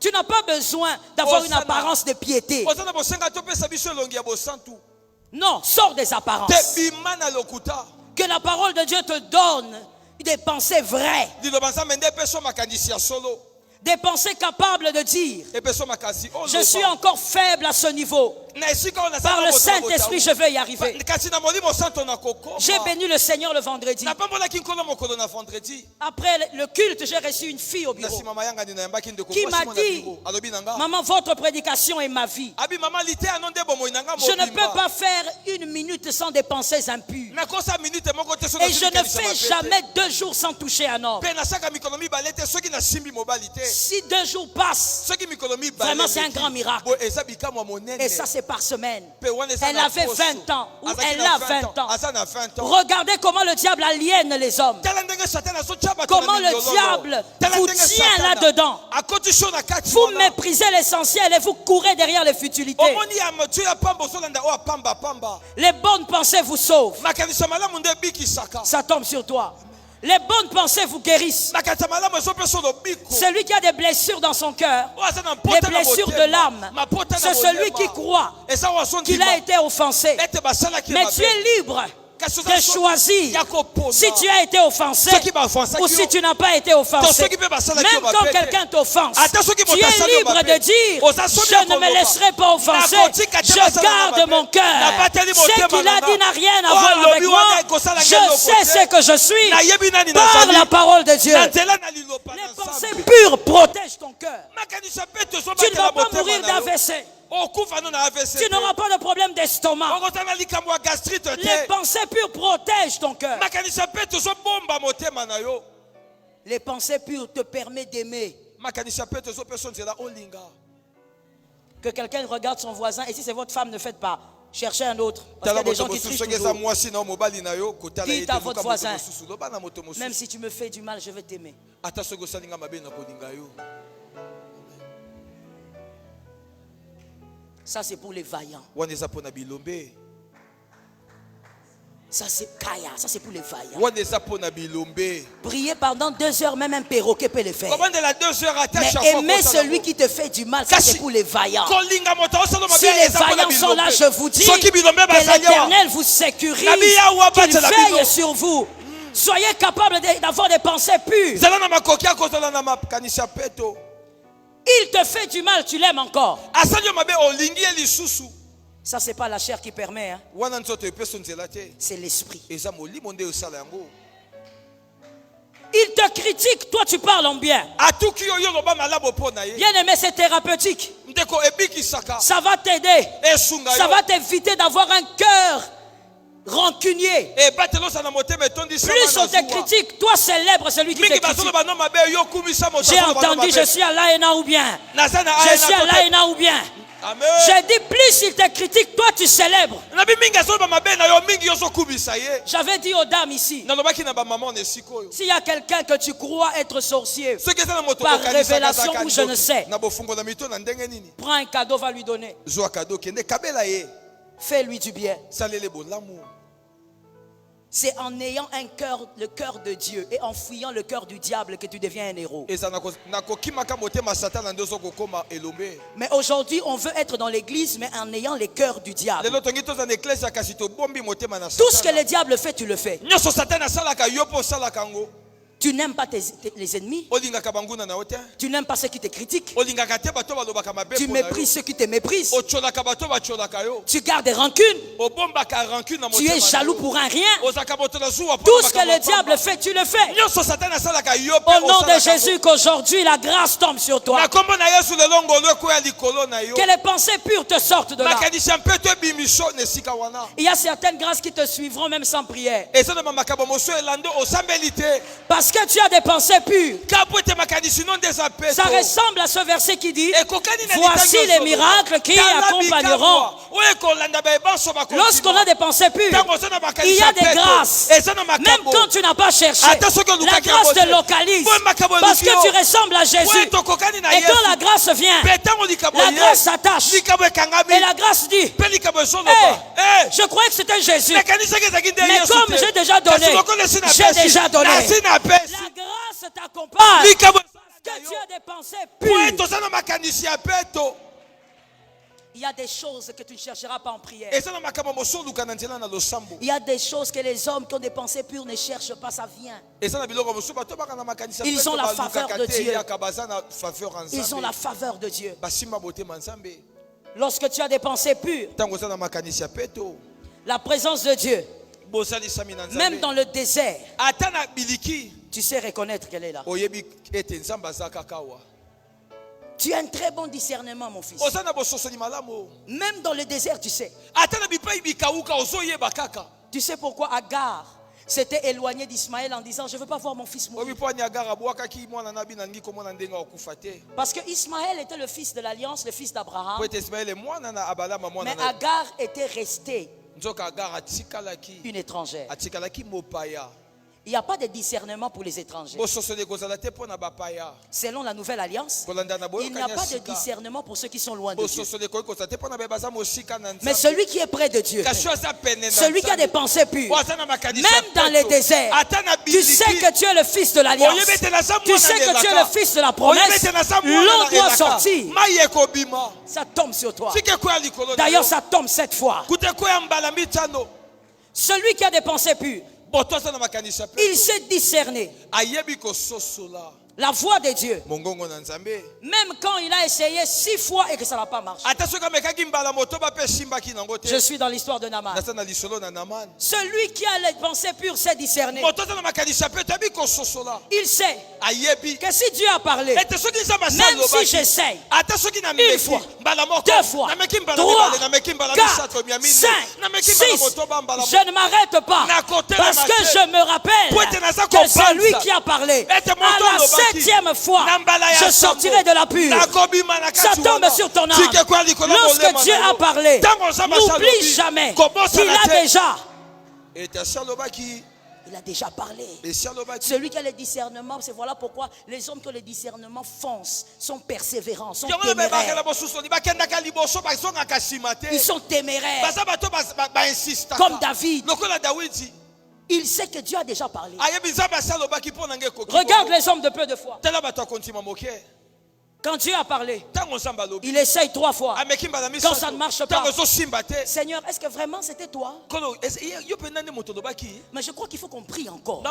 Tu n'as pas besoin d'avoir une apparence de piété. Non, sors des apparences. Que la parole de Dieu te donne des pensées vraies. Des pensées capables de dire: je suis encore faible à ce niveau. Par le Saint-Esprit, je vais y arriver. J'ai béni le Seigneur le vendredi. Après le culte, j'ai reçu une fille au bureau qui m'a dit: maman, votre prédication est ma vie. Je ne peux pas faire une minute sans des pensées impures. Et je ne fais jamais 2 jours sans toucher un homme. Si 2 jours passent, vraiment c'est un grand miracle. Et ça c'est par semaine. Elle avait 20 ans. Ou elle a 20 ans. Regardez comment le diable aliène les hommes. Comment le diable vous tient là-dedans. Vous méprisez l'essentiel et vous courez derrière les futilités. Les bonnes pensées vous sauvent. Ça tombe sur toi. Les bonnes pensées vous guérissent. Celui qui a des blessures dans son cœur, des blessures de l'âme, c'est celui qui croit qu'il a été offensé. Mais tu es libre de choisir si tu as été offensé ou si tu n'as pas été offensé. Même quand quelqu'un t'offense, tu es libre de dire: je ne me laisserai pas offenser, je garde mon cœur. Ce qu'il a dit n'a rien à voir avec moi. Je sais ce que je suis par la parole de Dieu. Les pensées pures protègent ton cœur. Tu ne vas pas mourir d'AVC. Tu n'auras pas de problème d'estomac. Les pensées pures protègent ton cœur. Les pensées pures te permettent d'aimer. Que quelqu'un regarde son voisin, et si c'est votre femme, ne faites pas. Cherchez un autre. Parce qu'il y a des gens qui trichent toujours. Dites à votre voisin: même si tu me fais du mal, je vais t'aimer. Ça c'est pour les vaillants. Ça c'est Kaya, ça c'est pour les vaillants. Prier pendant 2 heures, même un perroquet peut le faire. Mais aimer celui qui te fait du mal, ça c'est pour les vaillants. Si les vaillants sont là, je vous dis que l'Éternel vous sécurise, qu'il veille sur vous. Soyez capables d'avoir des pensées pures. Il te fait du mal, tu l'aimes encore. Ça c'est pas la chair qui permet, hein. C'est l'esprit. Il te critique, toi tu parles en bien. Bien aimé, c'est thérapeutique. Ça va t'aider. Ça va t'éviter d'avoir un cœur rancunier. Plus on te critique, toi célèbre celui qui te critique. J'ai entendu: je suis à l'AENA ou bien. Je suis à l'AENA ou bien. J'ai dit: plus il te critique, toi tu célèbres. J'avais dit aux dames ici: s'il y a quelqu'un que tu crois être sorcier par révélation ou je ne sais, prends un cadeau, va lui donner. Fais-lui du bien. C'est en ayant le cœur de Dieu et en fuyant le cœur du diable que tu deviens un héros. Mais aujourd'hui, on veut être dans l'église, mais en ayant les cœurs du diable. Tout ce que le diable fait, tu le fais. Tu n'aimes pas les ennemis. Tu n'aimes pas ceux qui te critiquent. Tu méprises ceux qui te méprisent. Tu gardes des rancunes. Tu es jaloux pour un rien. Tout ce que le diable fait, tu le fais. Au nom de Jésus, qu'aujourd'hui la grâce tombe sur toi. Que les pensées pures te sortent de là. Il y a certaines grâces qui te suivront même sans prière. Parce que tu as des pensées pures. Ça ressemble à ce verset qui dit: voici les miracles qui accompagneront. Lorsqu'on a des pensées pures, il y a des grâces. Même quand tu n'as pas cherché, la grâce te localise. Parce que tu ressembles à Jésus. Et quand la grâce vient, la grâce s'attache. Et la grâce dit: hey, je croyais que c'était Jésus. Mais comme j'ai déjà donné, j'ai déjà donné. La grâce t'accompagne. que tu as des pensées pures, il y a des choses que tu ne chercheras pas en prière. Il y a des choses que les hommes qui ont des pensées pures ne cherchent pas, ça vient. Ils ont la faveur de Dieu. Ils ont la faveur de Dieu. Lorsque tu as des pensées pures, la présence de Dieu, même dans le désert, tu sais reconnaître qu'elle est là. Tu as un très bon discernement, mon fils. Même dans le désert, tu sais. Tu sais pourquoi Agar s'était éloigné d'Ismaël en disant: je ne veux pas voir mon fils mourir. Parce que Ismaël était le fils de l'alliance, le fils d'Abraham. Mais Agar était restée une étrangère. Il n'y a pas de discernement pour les étrangers. Selon la nouvelle alliance, il n'y a pas de discernement pour ceux qui sont loin de Dieu. Mais celui qui est près de Dieu, celui qui a des pensées pures, même dans les déserts, tu sais que tu es le fils de l'alliance, tu sais que tu es le fils de la promesse, l'eau doit sortir, ça tombe sur toi. D'ailleurs, ça tombe 7 fois. Celui qui a des pensées pures, il sait discerner la voix de Dieu. Même quand il a essayé 6 fois et que ça n'a pas marché. Je suis dans l'histoire de Naaman. Celui qui a les pensées pures sait discerner. Il sait que si Dieu a parlé, même si j'essaye 1 fois, 2 fois, 3, 4, 5, 6, je ne m'arrête pas, parce que je me rappelle que celui qui a parlé à la 7e fois, je sortirai de la pure. Ça tombe sur ton âme. Lorsque Dieu a parlé, n'oublie jamais qu'il a déjà. Il a déjà parlé. Celui qui a le discernement, c'est voilà pourquoi les hommes qui ont le discernement foncent, sont persévérants, sont téméraires. Ils sont téméraires. Comme David. Il sait que Dieu a déjà parlé. Regarde les hommes de peu de foi. Quand Dieu a parlé, il essaye 3 fois. Quand ça ne marche pas, Seigneur, est-ce que vraiment c'était toi? Mais je crois qu'il faut qu'on prie encore.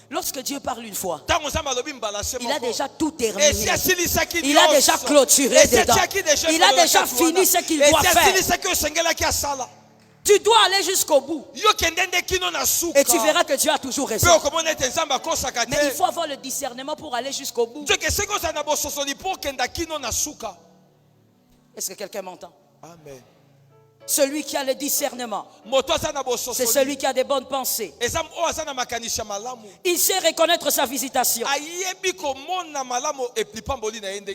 Lorsque Dieu parle une fois, il a déjà tout terminé. Il a déjà clôturé dedans. Il a déjà fini ce qu'il doit faire. Tu dois aller jusqu'au bout. Et tu verras que Dieu a toujours raison. Mais il faut avoir le discernement pour aller jusqu'au bout. Est-ce que quelqu'un m'entend? Amen. Celui qui a le discernement, c'est celui qui a des bonnes pensées. Il sait reconnaître sa visitation.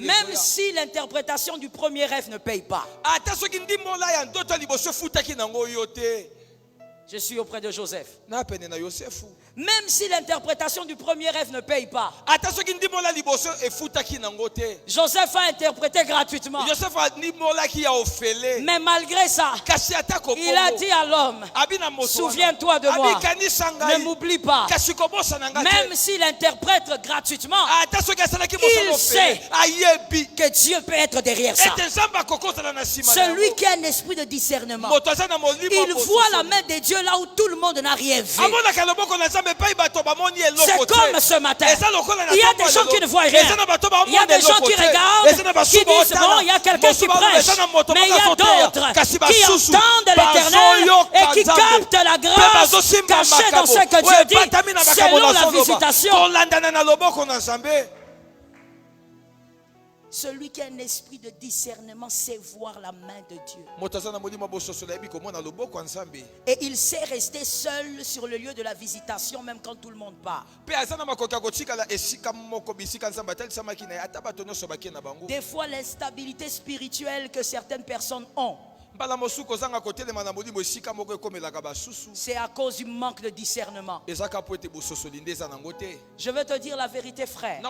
Même si l'interprétation du premier rêve ne paye pas. Je suis auprès de Joseph. Même si l'interprétation du premier rêve ne paye pas. Joseph a interprété gratuitement. Mais malgré ça, il a dit à l'homme: souviens-toi de moi, ne m'oublie pas. Même s'il interprète gratuitement, il sait que Dieu peut être derrière ça. Celui qui a un esprit de discernement, il voit la main de Dieu là où tout le monde n'a rien vu. C'est comme ce matin. Il y a des gens qui ne voient rien. Il y a des gens qui regardent, qui disent: bon, il y a quelqu'un qui prêche. Mais il y a d'autres qui entendent l'Éternel et qui captent la grâce cachée dans ce que Dieu dit selon la visitation. Celui qui a un esprit de discernement sait voir la main de Dieu. Et il sait rester seul sur le lieu de la visitation même quand tout le monde part. Des fois, l'instabilité spirituelle que certaines personnes ont, c'est à cause du manque de discernement. Je veux te dire la vérité, frère.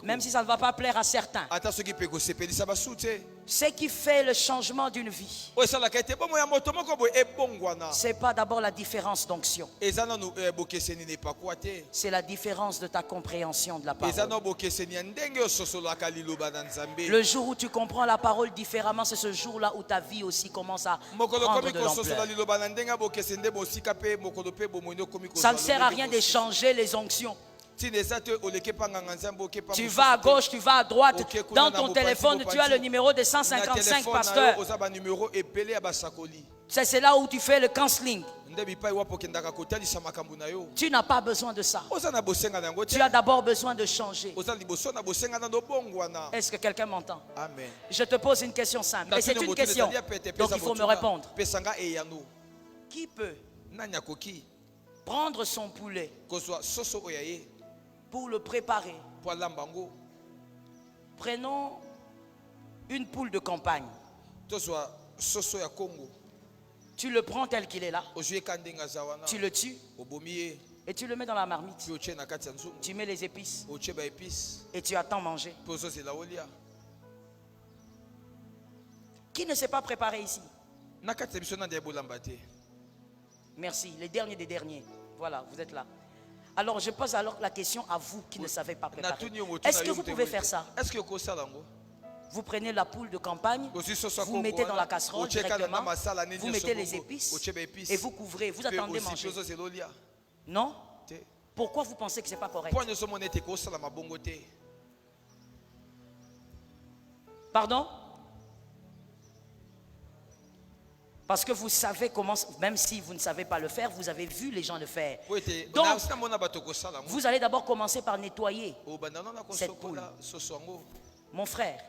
Même si ça ne va pas plaire à certains, Ce qui fait le changement d'une vie, ce n'est pas d'abord la différence d'onction. C'est la différence de ta compréhension de la parole. Le jour où tu comprends la parole différemment, c'est ce jour-là où ta vie aussi commence à prendre de l'ampleur. Ça ne sert à rien d'échanger les onctions. Tu vas à gauche, tu vas à droite. Dans ton téléphone, tu as le numéro de 155 pasteurs. C'est là où tu fais le counseling. Tu n'as pas besoin de ça. Tu as d'abord besoin de changer. Est-ce que quelqu'un m'entend? Je te pose une question simple. Et c'est une question. Donc il faut me répondre. Qui peut prendre son poulet pour le préparer? Prenons une poule de campagne. Tu le prends tel qu'il est là. Tu le tues. Et tu le mets dans la marmite. Tu mets les épices. Et tu attends manger. Qui ne s'est pas préparé ici? Merci. Les derniers des derniers. Voilà, vous êtes là. Alors je pose alors la question à vous qui ne savez pas préparer. Est-ce que vous pouvez faire ça? Vous prenez la poule de campagne, vous mettez dans la casserole directement, vous mettez les épices et vous couvrez, vous attendez manger. Non? Pourquoi vous pensez que ce n'est pas correct? Pardon? Parce que vous savez comment, même si vous ne savez pas le faire, vous avez vu les gens le faire. Donc, vous allez d'abord commencer par nettoyer cette poule. Mon frère,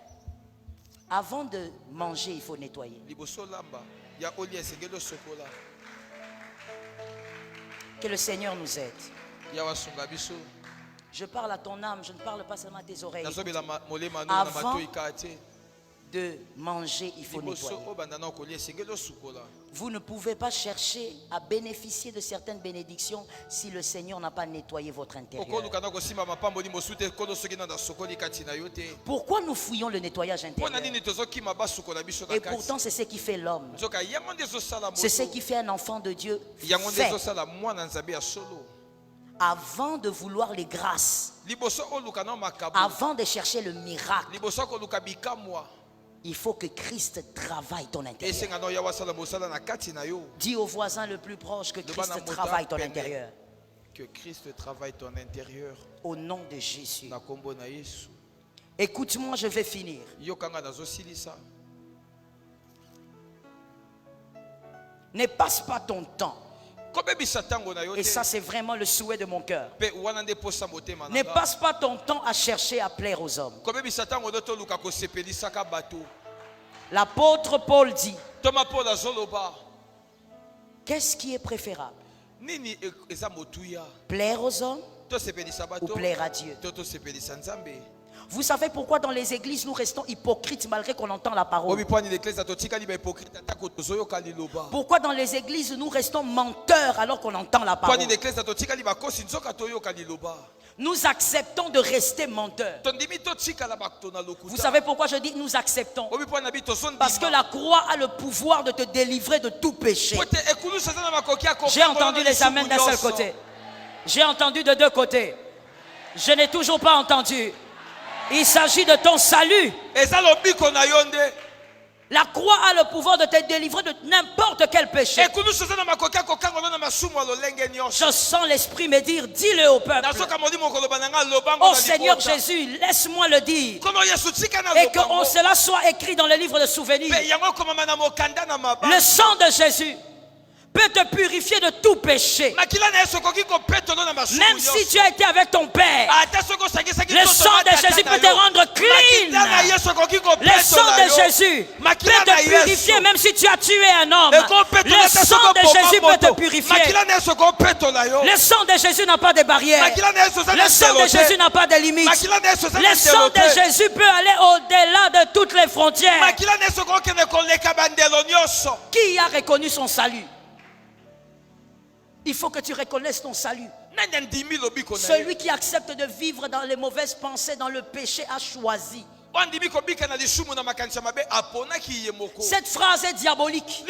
avant de manger, il faut nettoyer. Que le Seigneur nous aide. Je parle à ton âme, je ne parle pas seulement à tes oreilles. Avant de manger, il faut nettoyer. Vous ne pouvez pas chercher à bénéficier de certaines bénédictions si le Seigneur n'a pas nettoyé votre intérieur. Pourquoi nous fouillons le nettoyage intérieur? Et pourtant c'est ce qui fait l'homme. C'est ce qui fait un enfant de Dieu fait. Avant de vouloir les grâces, avant de chercher le miracle, il faut que Christ travaille ton intérieur. Dis au voisin le plus proche que Christ travaille ton intérieur. Que Christ travaille ton intérieur. Au nom de Jésus. Écoute-moi, je vais finir. Ne passe pas ton temps. Et ça c'est vraiment le souhait de mon cœur. Ne passe pas ton temps à chercher à plaire aux hommes. L'apôtre Paul dit, qu'est-ce qui est préférable? Plaire aux hommes ou plaire à Dieu? Vous savez pourquoi dans les églises nous restons hypocrites malgré qu'on entend la parole? Pourquoi dans les églises nous restons menteurs alors qu'on entend la parole? Nous acceptons de rester menteurs. Vous savez pourquoi je dis nous acceptons? Parce que la croix a le pouvoir de te délivrer de tout péché. J'ai entendu les amens d'un seul côté. J'ai entendu de deux côtés. Je n'ai toujours pas entendu. Il s'agit de ton salut. La croix a le pouvoir de te délivrer de n'importe quel péché. Je sens l'esprit me dire, dis-le au peuple. Oh Seigneur Jésus, laisse-moi le dire. Et que cela soit écrit dans le livre de souvenirs. Le sang de Jésus peut te purifier de tout péché. Même si tu as été avec ton père, le sang de Jésus peut te rendre clean. Le sang de Jésus peut te purifier même si tu as tué un homme. Le sang de Jésus peut te purifier. Le sang de Jésus n'a pas de barrière. Le sang de Jésus n'a pas de limite. Le sang de Jésus peut aller au-delà de toutes les frontières. Qui a reconnu son salut? Il faut que tu reconnaisses ton salut. Celui qui accepte de vivre dans les mauvaises pensées, dans le péché, a choisi. Cette phrase est diabolique.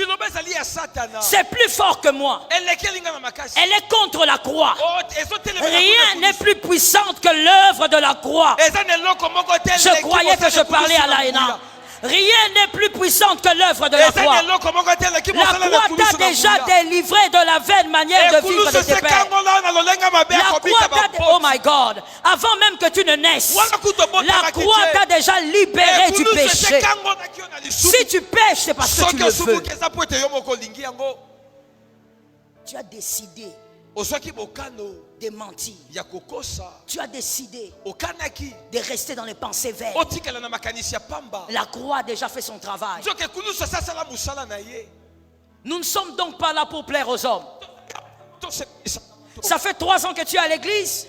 C'est plus fort que moi. Elle est contre la croix. Rien n'est plus puissant que l'œuvre de la croix. Je croyais que je parlais à l'AENA. Rien n'est plus puissant que l'œuvre de la croix. La croix t'a déjà délivré de la vaine manière de vivre de tes pères. La croix t'a... Oh my God. Avant même que tu ne naisses, la croix t'a déjà libéré du péché. Si tu pêches, c'est parce que tu le veux. Tu as décidé de mentir. Tu as décidé de rester dans les pensées vaines. La croix a déjà fait son travail. Nous ne sommes donc pas là pour plaire aux hommes. Ça fait 3 ans que tu es à l'église,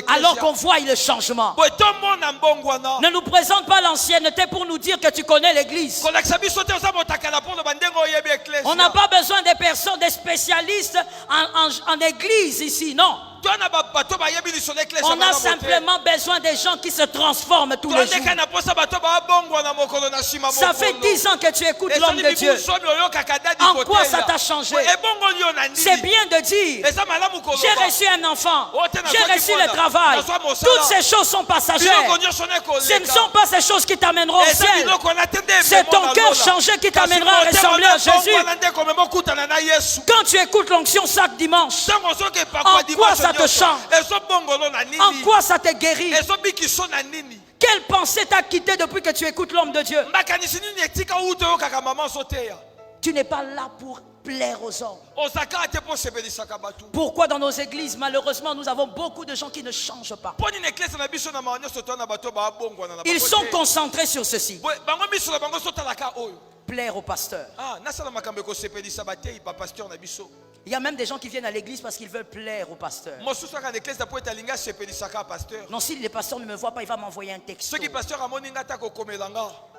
alors qu'on voit le changement. Ne nous présente pas l'ancienneté pour nous dire que tu connais l'église. On n'a pas besoin des personnes, des spécialistes en église ici, non. On a simplement besoin des gens qui se transforment tous les jours. Ça fait 10 ans que tu écoutes l'homme de Dieu. En quoi ça t'a changé? C'est bien de dire, j'ai reçu un enfant, j'ai reçu le travail. Toutes ces choses sont passagères. Ce ne sont pas ces choses qui t'amèneront au ciel. C'est ton cœur changé qui t'amènera à ressembler à Jésus. Quand tu écoutes l'onction chaque dimanche, en quoi ça te change? En quoi ça te guérit? Quelle pensée t'a quitté depuis que tu écoutes l'homme de Dieu? Tu n'es pas là pour plaire aux hommes. Pourquoi dans nos églises, malheureusement, nous avons beaucoup de gens qui ne changent pas? Ils sont concentrés sur ceci. Plaire au pasteur. Il y a même des gens qui viennent à l'église parce qu'ils veulent plaire au pasteur. Non, si le pasteur ne me voit pas, il va m'envoyer un texto.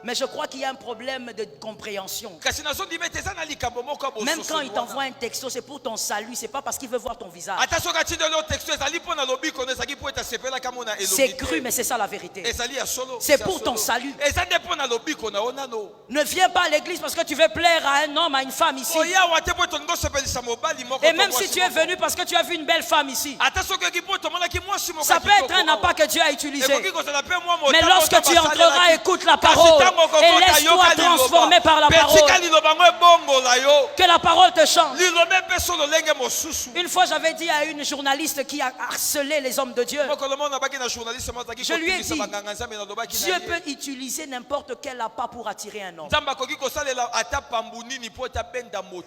Mais je crois qu'il y a un problème de compréhension. Même quand il t'envoie un texto, c'est pour ton salut, c'est pas parce qu'il veut voir ton visage. C'est cru, mais c'est ça la vérité. C'est pour ton salut. Ne viens pas à l'église parce que tu veux plaire à un homme, à une femme ici. Et même si tu es venu parce que tu as vu une belle femme ici, ça peut être un appât que Dieu a utilisé. Mais lorsque tu entreras, écoute la parole et laisse-toi transformer par la parole. Que la parole te change. Une fois, j'avais dit à une journaliste qui a harcelé les hommes de Dieu, je lui ai dit, Dieu peut utiliser n'importe quel appât pour attirer un homme.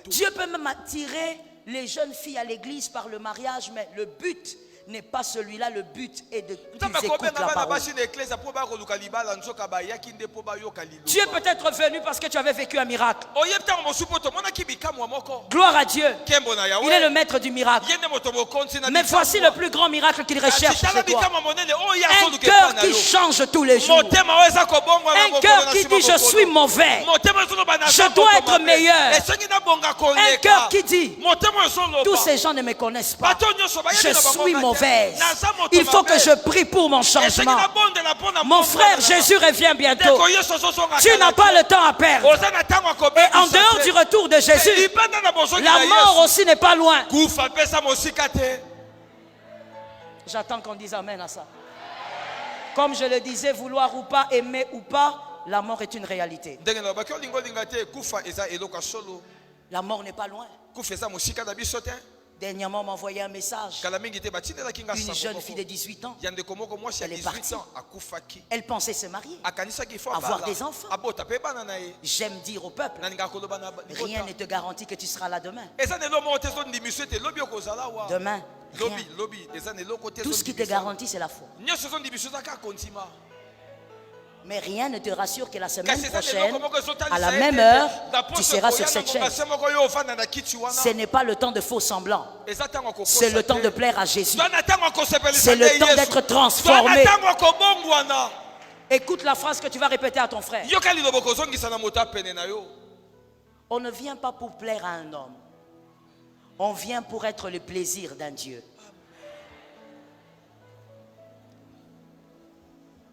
Dieu peut même attirer les jeunes filles à l'église par le mariage, mais le but n'est pas celui-là. Le but est de qu'ils écoutent la parole. Dieu peut être venu parce que tu avais vécu un miracle. Gloire à Dieu. Il est le maître du miracle. Mais voici le plus grand miracle qu'il recherche chez toi. Un cœur qui change tous les jours. Un cœur qui dit je suis mauvais, je dois être meilleur. Un cœur qui dit tous ces gens ne me connaissent pas, je suis mauvais. Il faut que je prie pour mon changement. Mon frère, Jésus revient bientôt. Tu n'as pas le temps à perdre. Et en dehors du retour de Jésus, la mort aussi n'est pas loin. J'attends qu'on dise amen à ça. Comme je le disais, vouloir ou pas, aimer ou pas, la mort est une réalité. La mort n'est pas loin. Dernièrement, on m'a envoyé un message. Une jeune fille de 18 ans. Elle est partie. Elle pensait se marier, avoir des enfants. J'aime dire au peuple, rien ne te garantit que tu seras là demain. Demain, rien. Tout ce qui te garantit, c'est la foi. Mais rien ne te rassure que la semaine prochaine, à la même heure, tu seras sur cette chaise. Ce n'est pas le temps de faux semblants. C'est le temps de plaire à Jésus. C'est le temps d'être transformé. Écoute la phrase que tu vas répéter à ton frère. On ne vient pas pour plaire à un homme. On vient pour être le plaisir d'un Dieu.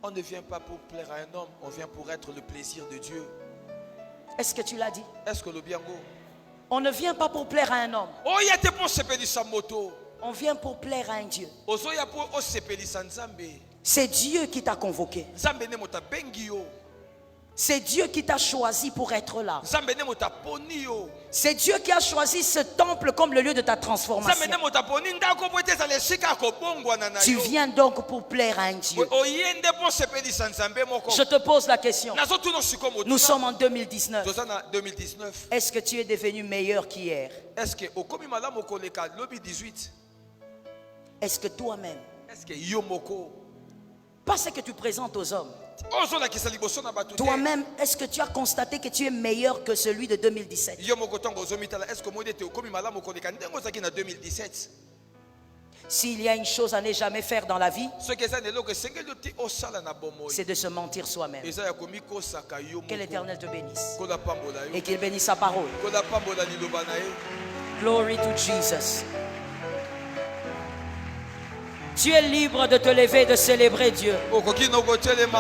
On ne vient pas pour plaire à un homme, on vient pour être le plaisir de Dieu. Est-ce que tu l'as dit? Est-ce que le biango? On ne vient pas pour plaire à un homme. Oh, il y a des bons sepeli sa moto. On vient pour plaire à un Dieu. C'est Dieu qui t'a convoqué. C'est Dieu qui t'a choisi pour être là. C'est Dieu qui a choisi ce temple comme le lieu de ta transformation. Tu viens donc pour plaire à un Dieu. Je te pose la question. Nous sommes en 2019. Est-ce que tu es devenu meilleur qu'hier? Est-ce que toi-même, pas ce que tu présentes aux hommes, toi-même, est-ce que tu as constaté que tu es meilleur que celui de 2017? S'il y a une chose à ne jamais faire dans la vie, c'est de se mentir soi-même. Que l'Éternel te bénisse et qu'il bénisse sa parole. Glory to Jesus. Tu es libre de te lever et de célébrer Dieu.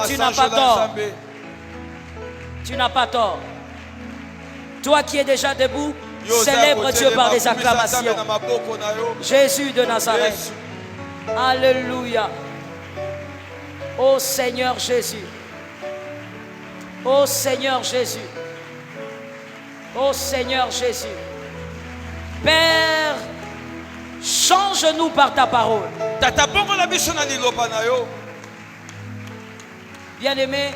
Tu n'as pas tort. Tu n'as pas tort. Toi qui es déjà debout, célèbre Dieu par des acclamations. Jésus de Nazareth. Alléluia. Ô Seigneur Jésus. Ô Seigneur Jésus. Ô Seigneur Jésus. Père, change-nous par ta parole. Bien-aimé,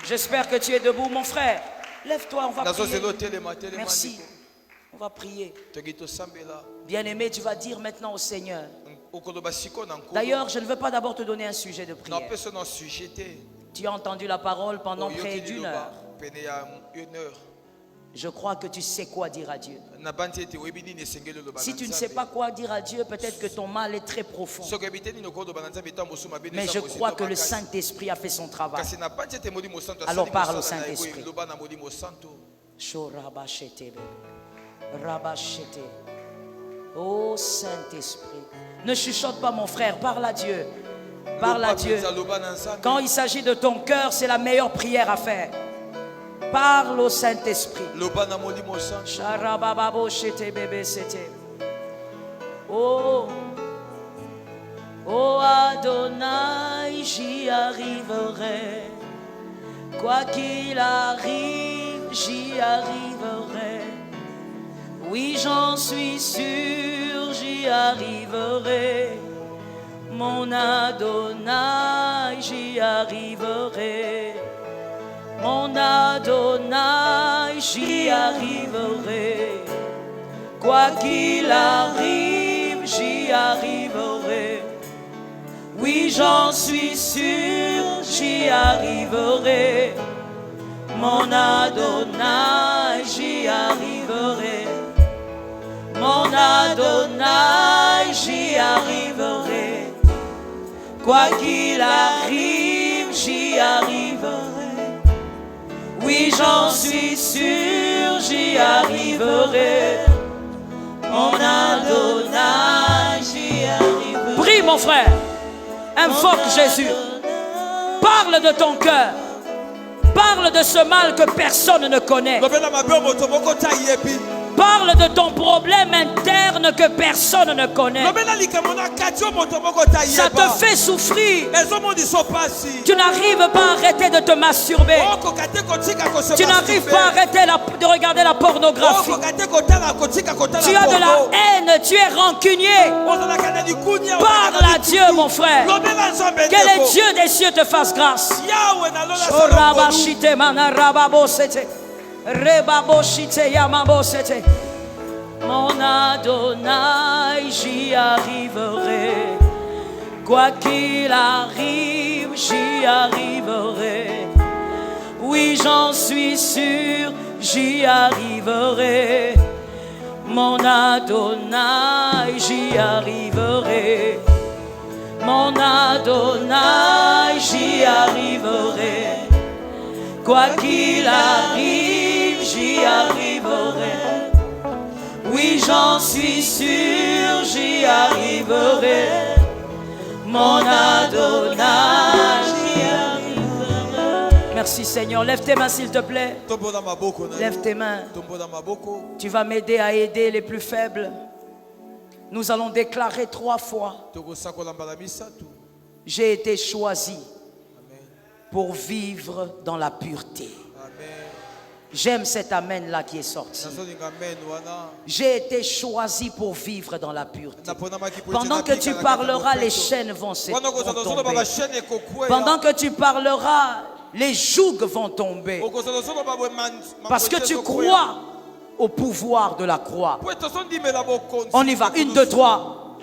j'espère que tu es debout, mon frère. Lève-toi, on va prier. Merci. On va prier. Bien-aimé, tu vas dire maintenant au Seigneur. D'ailleurs, je ne veux pas d'abord te donner un sujet de prière. Tu as entendu la parole pendant près d'une heure. Je crois que tu sais quoi dire à Dieu. Si tu ne sais pas quoi dire à Dieu, peut-être que ton mal est très profond. Mais je crois que le Saint-Esprit a fait son travail. Alors parle au Saint-Esprit. Oh Saint-Esprit. Ne chuchote pas mon frère, parle à Dieu. Parle à Dieu. Quand il s'agit de ton cœur, c'est la meilleure prière à faire. Parle au Saint-Esprit. Oh, oh Adonai, j'y arriverai. Quoi qu'il arrive, j'y arriverai. Oui, j'en suis sûr, j'y arriverai. Mon Adonai, j'y arriverai. Mon Adonai, j'y arriverai. Quoi qu'il arrive, j'y arriverai. Oui, j'en suis sûr, j'y arriverai. Mon Adonai, j'y arriverai. Mon Adonai, j'y arriverai. Quoi qu'il arrive, j'y arriverai. Oui, j'en suis sûr, j'y arriverai. Mon Adonai, j'y arriverai. Prie mon frère, invoque Jésus. Parle de ton cœur. Parle de ce mal que personne ne connaît. Parle de ton problème interne que personne ne connaît. Ça te fait souffrir. Tu n'arrives pas à arrêter de te masturber. Tu n'arrives pas à arrêter de regarder la pornographie. Tu as de la haine, tu es rancunier. Parle à Dieu, mon frère. Que le Dieu des cieux te fasse grâce. Mon Adonai, j'y arriverai. Quoi qu'il arrive, j'y arriverai. Oui, j'en suis sûr, j'y arriverai. Mon Adonai, j'y arriverai. Mon Adonai, j'y arriverai. Quoi qu'il arrive, j'y arriverai. Oui, j'en suis sûr, j'y arriverai. mon Adonai. Merci Seigneur. Lève tes mains s'il te plaît. Lève tes mains. Tu vas m'aider à aider les plus faibles. Nous allons déclarer 3 fois. J'ai été choisi pour vivre dans la pureté. J'aime cet amen là qui est sorti. J'ai été choisi pour vivre dans la pureté. Pendant que tu parleras, les chaînes vont tomber. Pendant que tu parleras, les jougs vont tomber. Parce que tu crois au pouvoir de la croix. On y va. 1, 2, 3.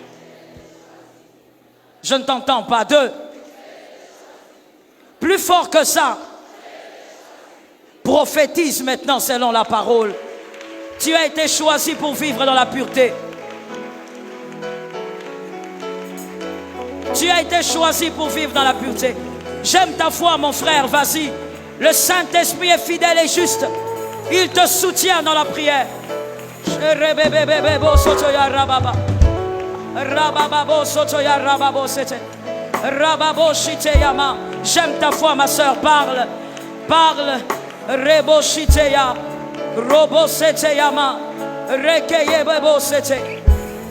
Je ne t'entends pas. 2. Plus fort que ça. Prophétise maintenant selon la parole. Tu as été choisi pour vivre dans la pureté. Tu as été choisi pour vivre dans la pureté. J'aime ta foi, mon frère, vas-y. Le Saint-Esprit est fidèle et juste. Il te soutient dans la prière. J'aime ta foi, ma soeur, parle. Parle.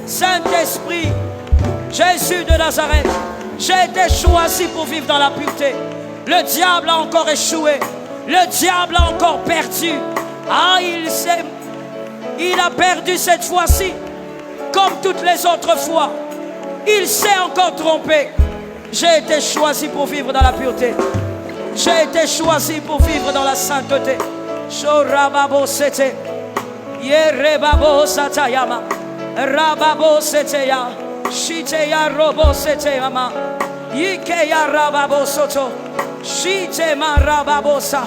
Saint-Esprit, Jésus de Nazareth, j'ai été choisi pour vivre dans la pureté. Le diable a encore échoué. Le diable a encore perdu. Ah, il a perdu cette fois-ci, comme toutes les autres fois. Il s'est encore trompé. J'ai été choisi pour vivre dans la pureté. J'ai été choisi pour vivre dans la sainteté. Shorababo sete, yerebabo satayama, rababo seteya, shiteya robo seteyama, yikeya rababo soto, shitema rababosa.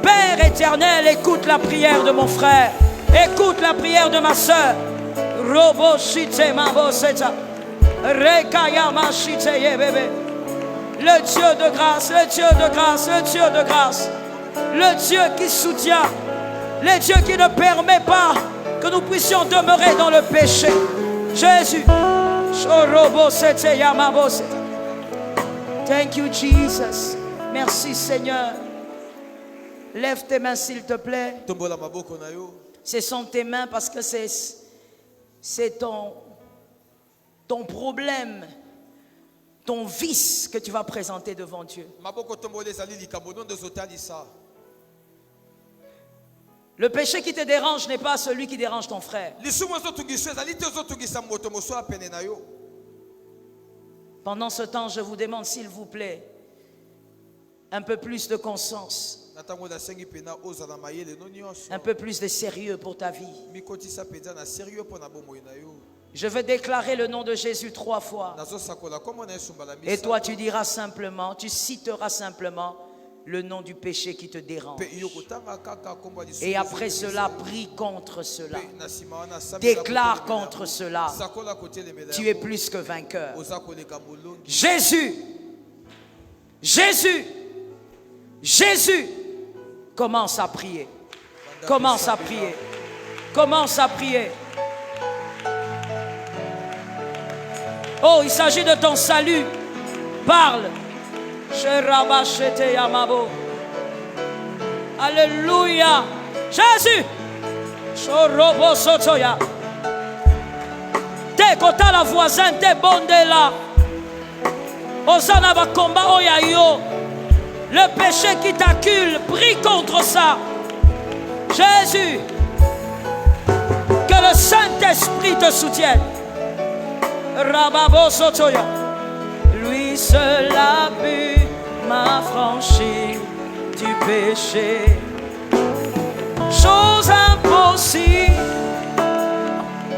Père éternel, écoute la prière de mon frère, écoute la prière de ma soeur. Robo shitema boseta, rekayama shiteye bébé. Le Dieu de grâce, le Dieu de grâce, le Dieu de grâce. Le Dieu qui soutient, le Dieu qui ne permet pas que nous puissions demeurer dans le péché. Jésus. Thank you, Jesus. Merci, Seigneur. Lève tes mains, s'il te plaît. Ce sont tes mains parce que c'est ton problème. Ton vice que tu vas présenter devant Dieu. Le péché qui te dérange n'est pas celui qui dérange ton frère. Pendant ce temps, je vous demande, s'il vous plaît, un peu plus de conscience, un peu plus de sérieux pour ta vie. Je vais déclarer le nom de Jésus 3 fois. Et toi, tu diras simplement, tu citeras simplement le nom du péché qui te dérange. Et après cela, prie contre cela. Déclare contre cela. Tu es plus que vainqueur. Jésus, Jésus, Jésus. Commence à prier. Commence à prier. Commence à prier. Oh, il s'agit de ton salut. Parle. Alléluia. Jésus. T'es kota la voisin, t'es bondé là. Osana va combat oyayo. Le péché qui t'accule, prie contre ça. Jésus. Que le Saint-Esprit te soutienne. Rababo Sotoya. Lui seul a pu m'affranchir du péché. Chose impossible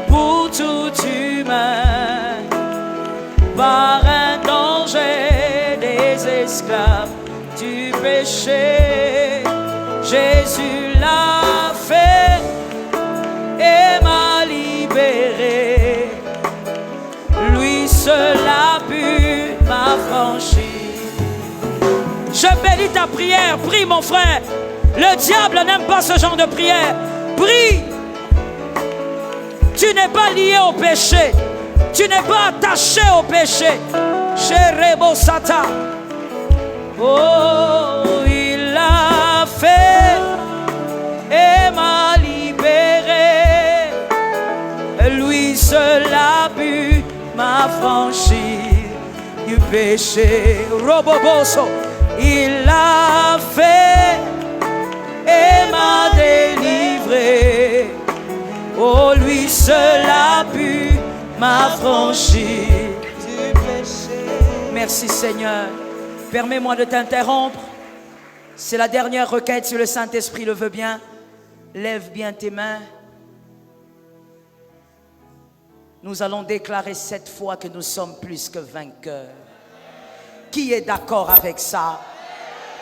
pour tout humain. Par un danger des esclaves du péché, Jésus l'a fait et m'a libéré. Lui seul a pu m'affranchir. Je bénis ta prière. Prie, mon frère. Le diable n'aime pas ce genre de prière. Prie. Tu n'es pas lié au péché. Tu n'es pas attaché au péché. Sherebosata. Oh, il l'a fait et m'a libéré. Lui seul a pu m'affranchir du péché. Roboboso, il l'a fait et m'a délivré. Oh, lui seul a pu m'affranchir du péché. Merci Seigneur. Permets-moi de t'interrompre. C'est la dernière requête, si le Saint-Esprit le veut bien. Lève bien tes mains. Nous allons déclarer cette fois que nous sommes plus que vainqueurs. Qui est d'accord avec ça?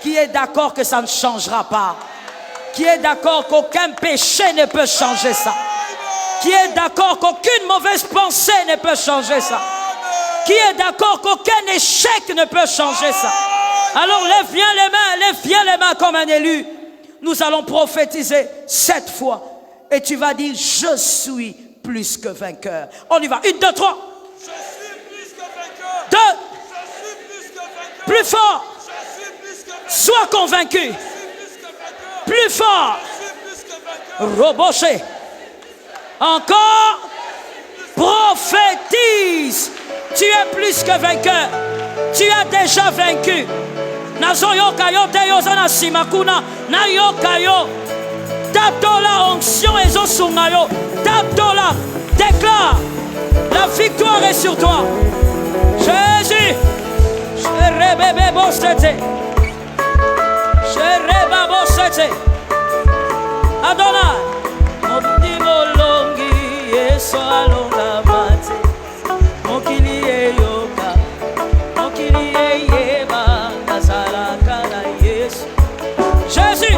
Qui est d'accord que ça ne changera pas? Qui est d'accord qu'aucun péché ne peut changer ça? Qui est d'accord qu'aucune mauvaise pensée ne peut changer ça? Qui est d'accord qu'aucun échec ne peut changer ça? Alors lève bien les mains comme un élu. Nous allons prophétiser cette fois. Et tu vas dire, je suis plus que vainqueur. On y va. 1, 2, 3. Je suis plus que vainqueur. 2. Je suis plus que vainqueur. Plus fort. Je suis plus que vainqueur. Sois convaincu. Je suis plus que vainqueur. Plus fort. Je suis plus que vainqueur. Roboché. Encore. Prophétise. Tu es plus que vainqueur. Tu as déjà vaincu. Nazoyo kayo teyo zana simakuna na yo kayo. Taptola onction et zosungayo. Taptola. Déclare. La victoire est sur toi. Jésus. Sherebebe bosete. Shereba bosete. Adonai. Mobdi molongi yeso alonga mate. Mokili yoka. Mokili yeba. Nazalaka na Yesu. Jésus.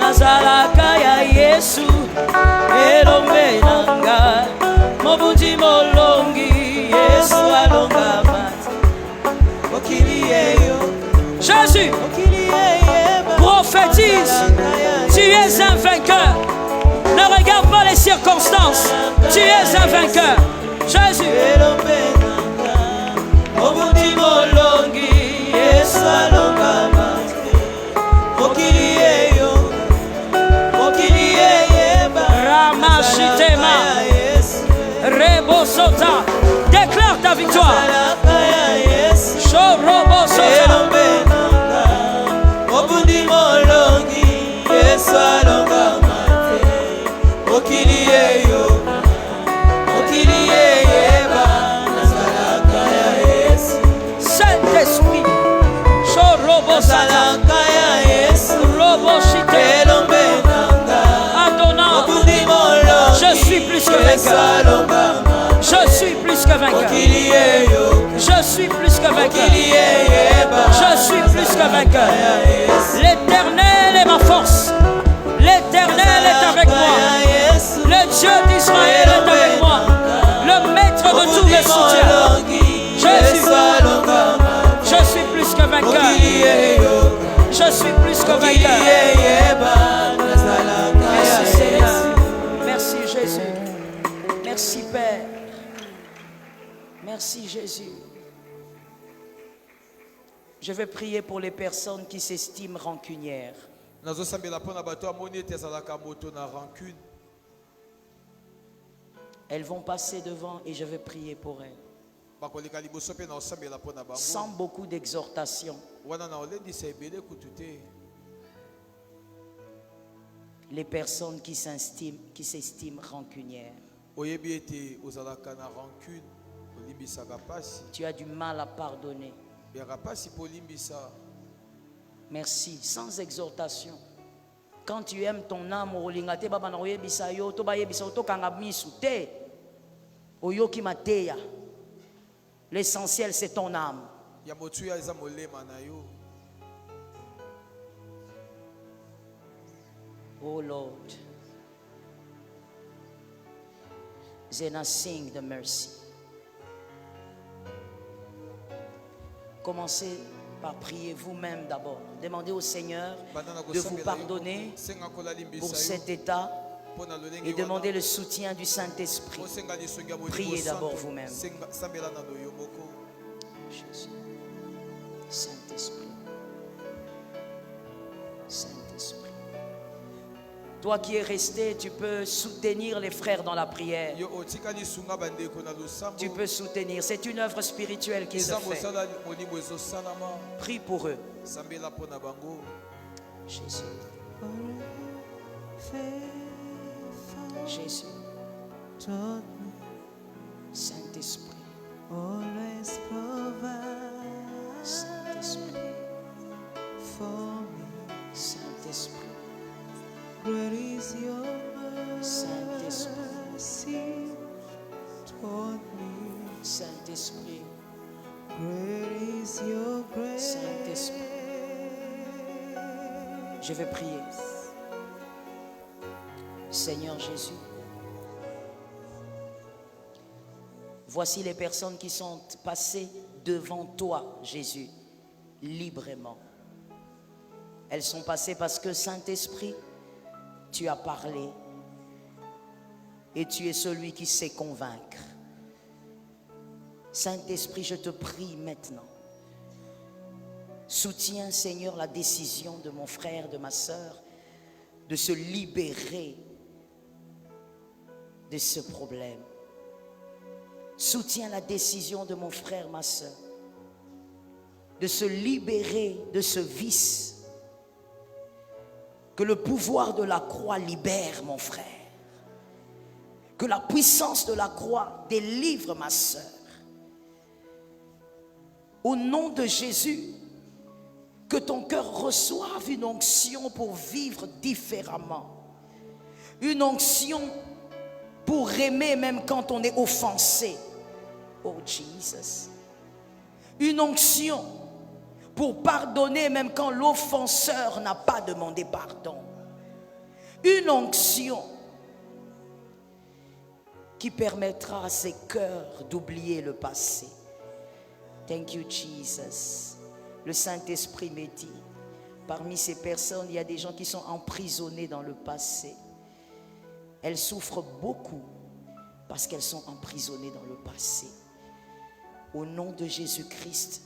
Nazalaka ya Yesu. Elombe nanga. Mobdi molongi yeso alonga mate. Mokili yoka. Jésus. Prophétise. Tu es un vainqueur. Ne regarde pas les circonstances. Tu es un vainqueur. Jésus. Ramashitema. Rebosota. Déclare ta victoire. Shorobosota. Saint-Esprit, je suis plus que vainqueur. Je suis plus que vainqueur. Je suis plus que vainqueur. Je suis plus que vainqueur. L'Éternel est ma force. L'Éternel est avec moi. Le Dieu d'Israël est avec moi. Le maître de tous mes soutiens. Je suis plus que vainqueur. Je suis plus que vainqueur. Merci Seigneur. Merci Jésus. Merci Père. Merci Jésus. Je vais prier pour les personnes qui s'estiment rancunières. Elles vont passer devant et je vais prier pour elles. Sans beaucoup d'exhortation. Les personnes qui s'estiment rancunières. Tu as du mal à pardonner. Merci, sans exhortation. Quand tu aimes ton âme, l'essentiel c'est ton âme. Oh Lord, then I sing the mercy. Commencez par prier vous-même d'abord. Demandez au Seigneur de vous pardonner pour cet état et demandez le soutien du Saint-Esprit. Priez d'abord vous-même. Jésus. Saint-Esprit. Saint-Esprit. Toi qui es resté, tu peux soutenir les frères dans la prière. Tu peux soutenir. C'est une œuvre spirituelle qui se fait. Prie pour eux. Jésus. Jésus. Saint-Esprit. Saint-Esprit. Saint-Esprit. Saint-Esprit. Saint-Esprit. Saint-Esprit. Je vais prier. Seigneur Jésus, voici les personnes qui sont passées devant toi, Jésus, librement. Elles sont passées parce que, Saint-Esprit, tu as parlé et tu es celui qui sait convaincre. Saint-Esprit, je te prie maintenant. Soutiens, Seigneur, la décision de mon frère, de ma sœur, de se libérer de ce problème. Soutiens la décision de mon frère, ma sœur, de se libérer de ce vice. Que le pouvoir de la croix libère mon frère. Que la puissance de la croix délivre ma sœur. Au nom de Jésus, que ton cœur reçoive une onction pour vivre différemment. Une onction pour aimer même quand on est offensé. Oh Jesus. Une onction pour pardonner même quand l'offenseur n'a pas demandé pardon. Une onction qui permettra à ces cœurs d'oublier le passé. Thank you Jesus. Le Saint-Esprit me dit, parmi ces personnes, il y a des gens qui sont emprisonnés dans le passé. Elles souffrent beaucoup parce qu'elles sont emprisonnées dans le passé. Au nom de Jésus-Christ,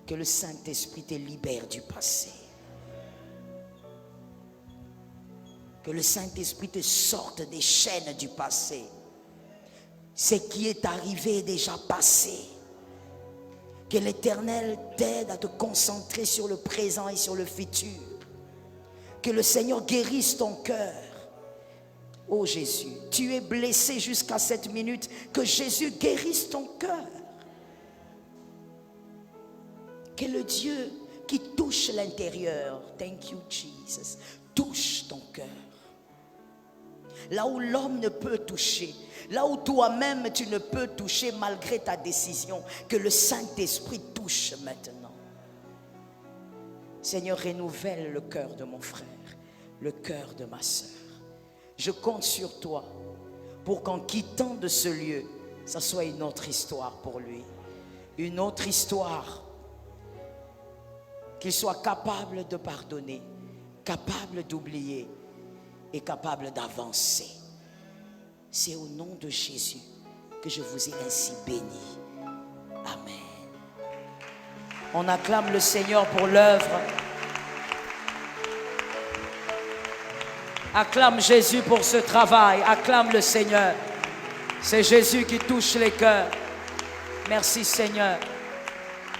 que le Saint-Esprit te libère du passé. Que le Saint-Esprit te sorte des chaînes du passé. Ce qui est arrivé est déjà passé. Que l'Éternel t'aide à te concentrer sur le présent et sur le futur. Que le Seigneur guérisse ton cœur. Oh Jésus, tu es blessé jusqu'à cette minute. Que Jésus guérisse ton cœur. Que le Dieu qui touche l'intérieur, thank you Jesus, touche ton cœur. Là où l'homme ne peut toucher, là où toi-même tu ne peux toucher malgré ta décision, que le Saint-Esprit touche maintenant. Seigneur, renouvelle le cœur de mon frère, le cœur de ma sœur. Je compte sur toi pour qu'en quittant de ce lieu, ça soit une autre histoire pour lui. Une autre histoire. Qu'il soit capable de pardonner, capable d'oublier et capable d'avancer. C'est au nom de Jésus que je vous ai ainsi béni. Amen. On acclame le Seigneur pour l'œuvre. Acclame Jésus pour ce travail. Acclame le Seigneur. C'est Jésus qui touche les cœurs. Merci Seigneur.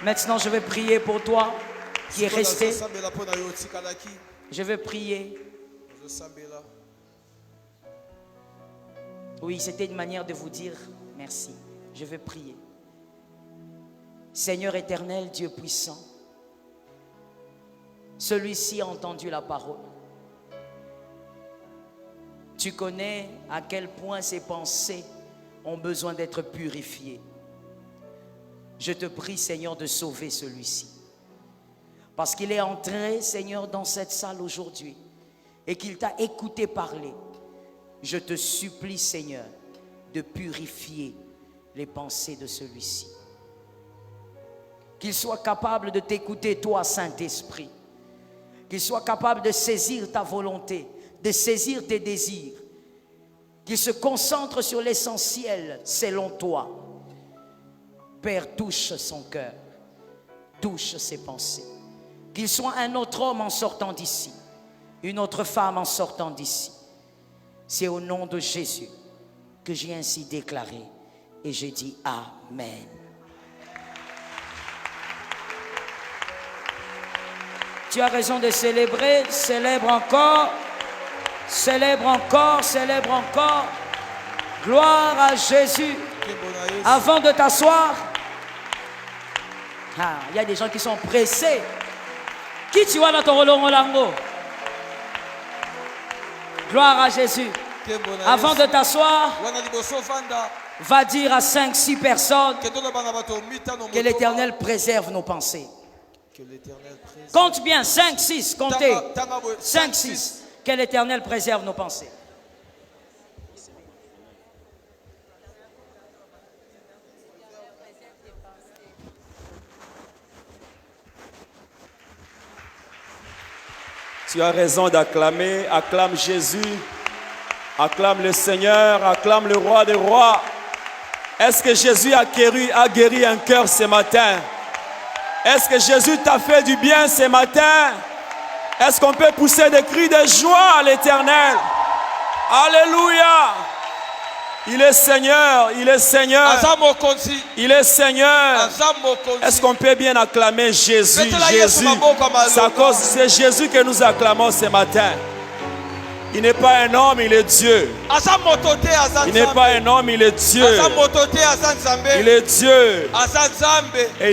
Maintenant je vais prier pour toi qui est resté. Je vais prier. Oui, c'était une manière de vous dire merci. Je vais prier. Seigneur éternel, Dieu puissant, celui-ci a entendu la parole. Tu connais à quel point ses pensées ont besoin d'être purifiées. Je te prie, Seigneur, de sauver celui-ci. Parce qu'il est entré, Seigneur, dans cette salle aujourd'hui et qu'il t'a écouté parler. Je te supplie, Seigneur, de purifier les pensées de celui-ci. Qu'il soit capable de t'écouter, toi, Saint-Esprit. Qu'il soit capable de saisir ta volonté, de saisir tes désirs. Qu'il se concentre sur l'essentiel selon toi. Père, touche son cœur, touche ses pensées. Qu'il soit un autre homme en sortant d'ici, une autre femme en sortant d'ici. C'est au nom de Jésus que j'ai ainsi déclaré et j'ai dit Amen. Tu as raison de célébrer, célèbre encore, célèbre encore, célèbre encore. Gloire à Jésus. Avant de t'asseoir, il y a des gens qui sont pressés. Qui tu vois dans ton relon lango? Gloire à Jésus. Avant de t'asseoir, va dire à 5-6 personnes que l'Éternel préserve nos pensées. Compte bien, 5-6, comptez. 5-6, que l'Éternel préserve nos pensées. Tu as raison d'acclamer, acclame Jésus, acclame le Seigneur, acclame le Roi des Rois. Est-ce que Jésus a guéri un cœur ce matin? Est-ce que Jésus t'a fait du bien ce matin? Est-ce qu'on peut pousser des cris de joie à l'Éternel? Alléluia! Il est Seigneur, il est Seigneur, il est Seigneur. Est-ce qu'on peut bien acclamer Jésus, Jésus? C'est Jésus que nous acclamons ce matin. Il n'est pas un homme, il est Dieu. Il n'est pas un homme, il est Dieu. Il est Dieu. Et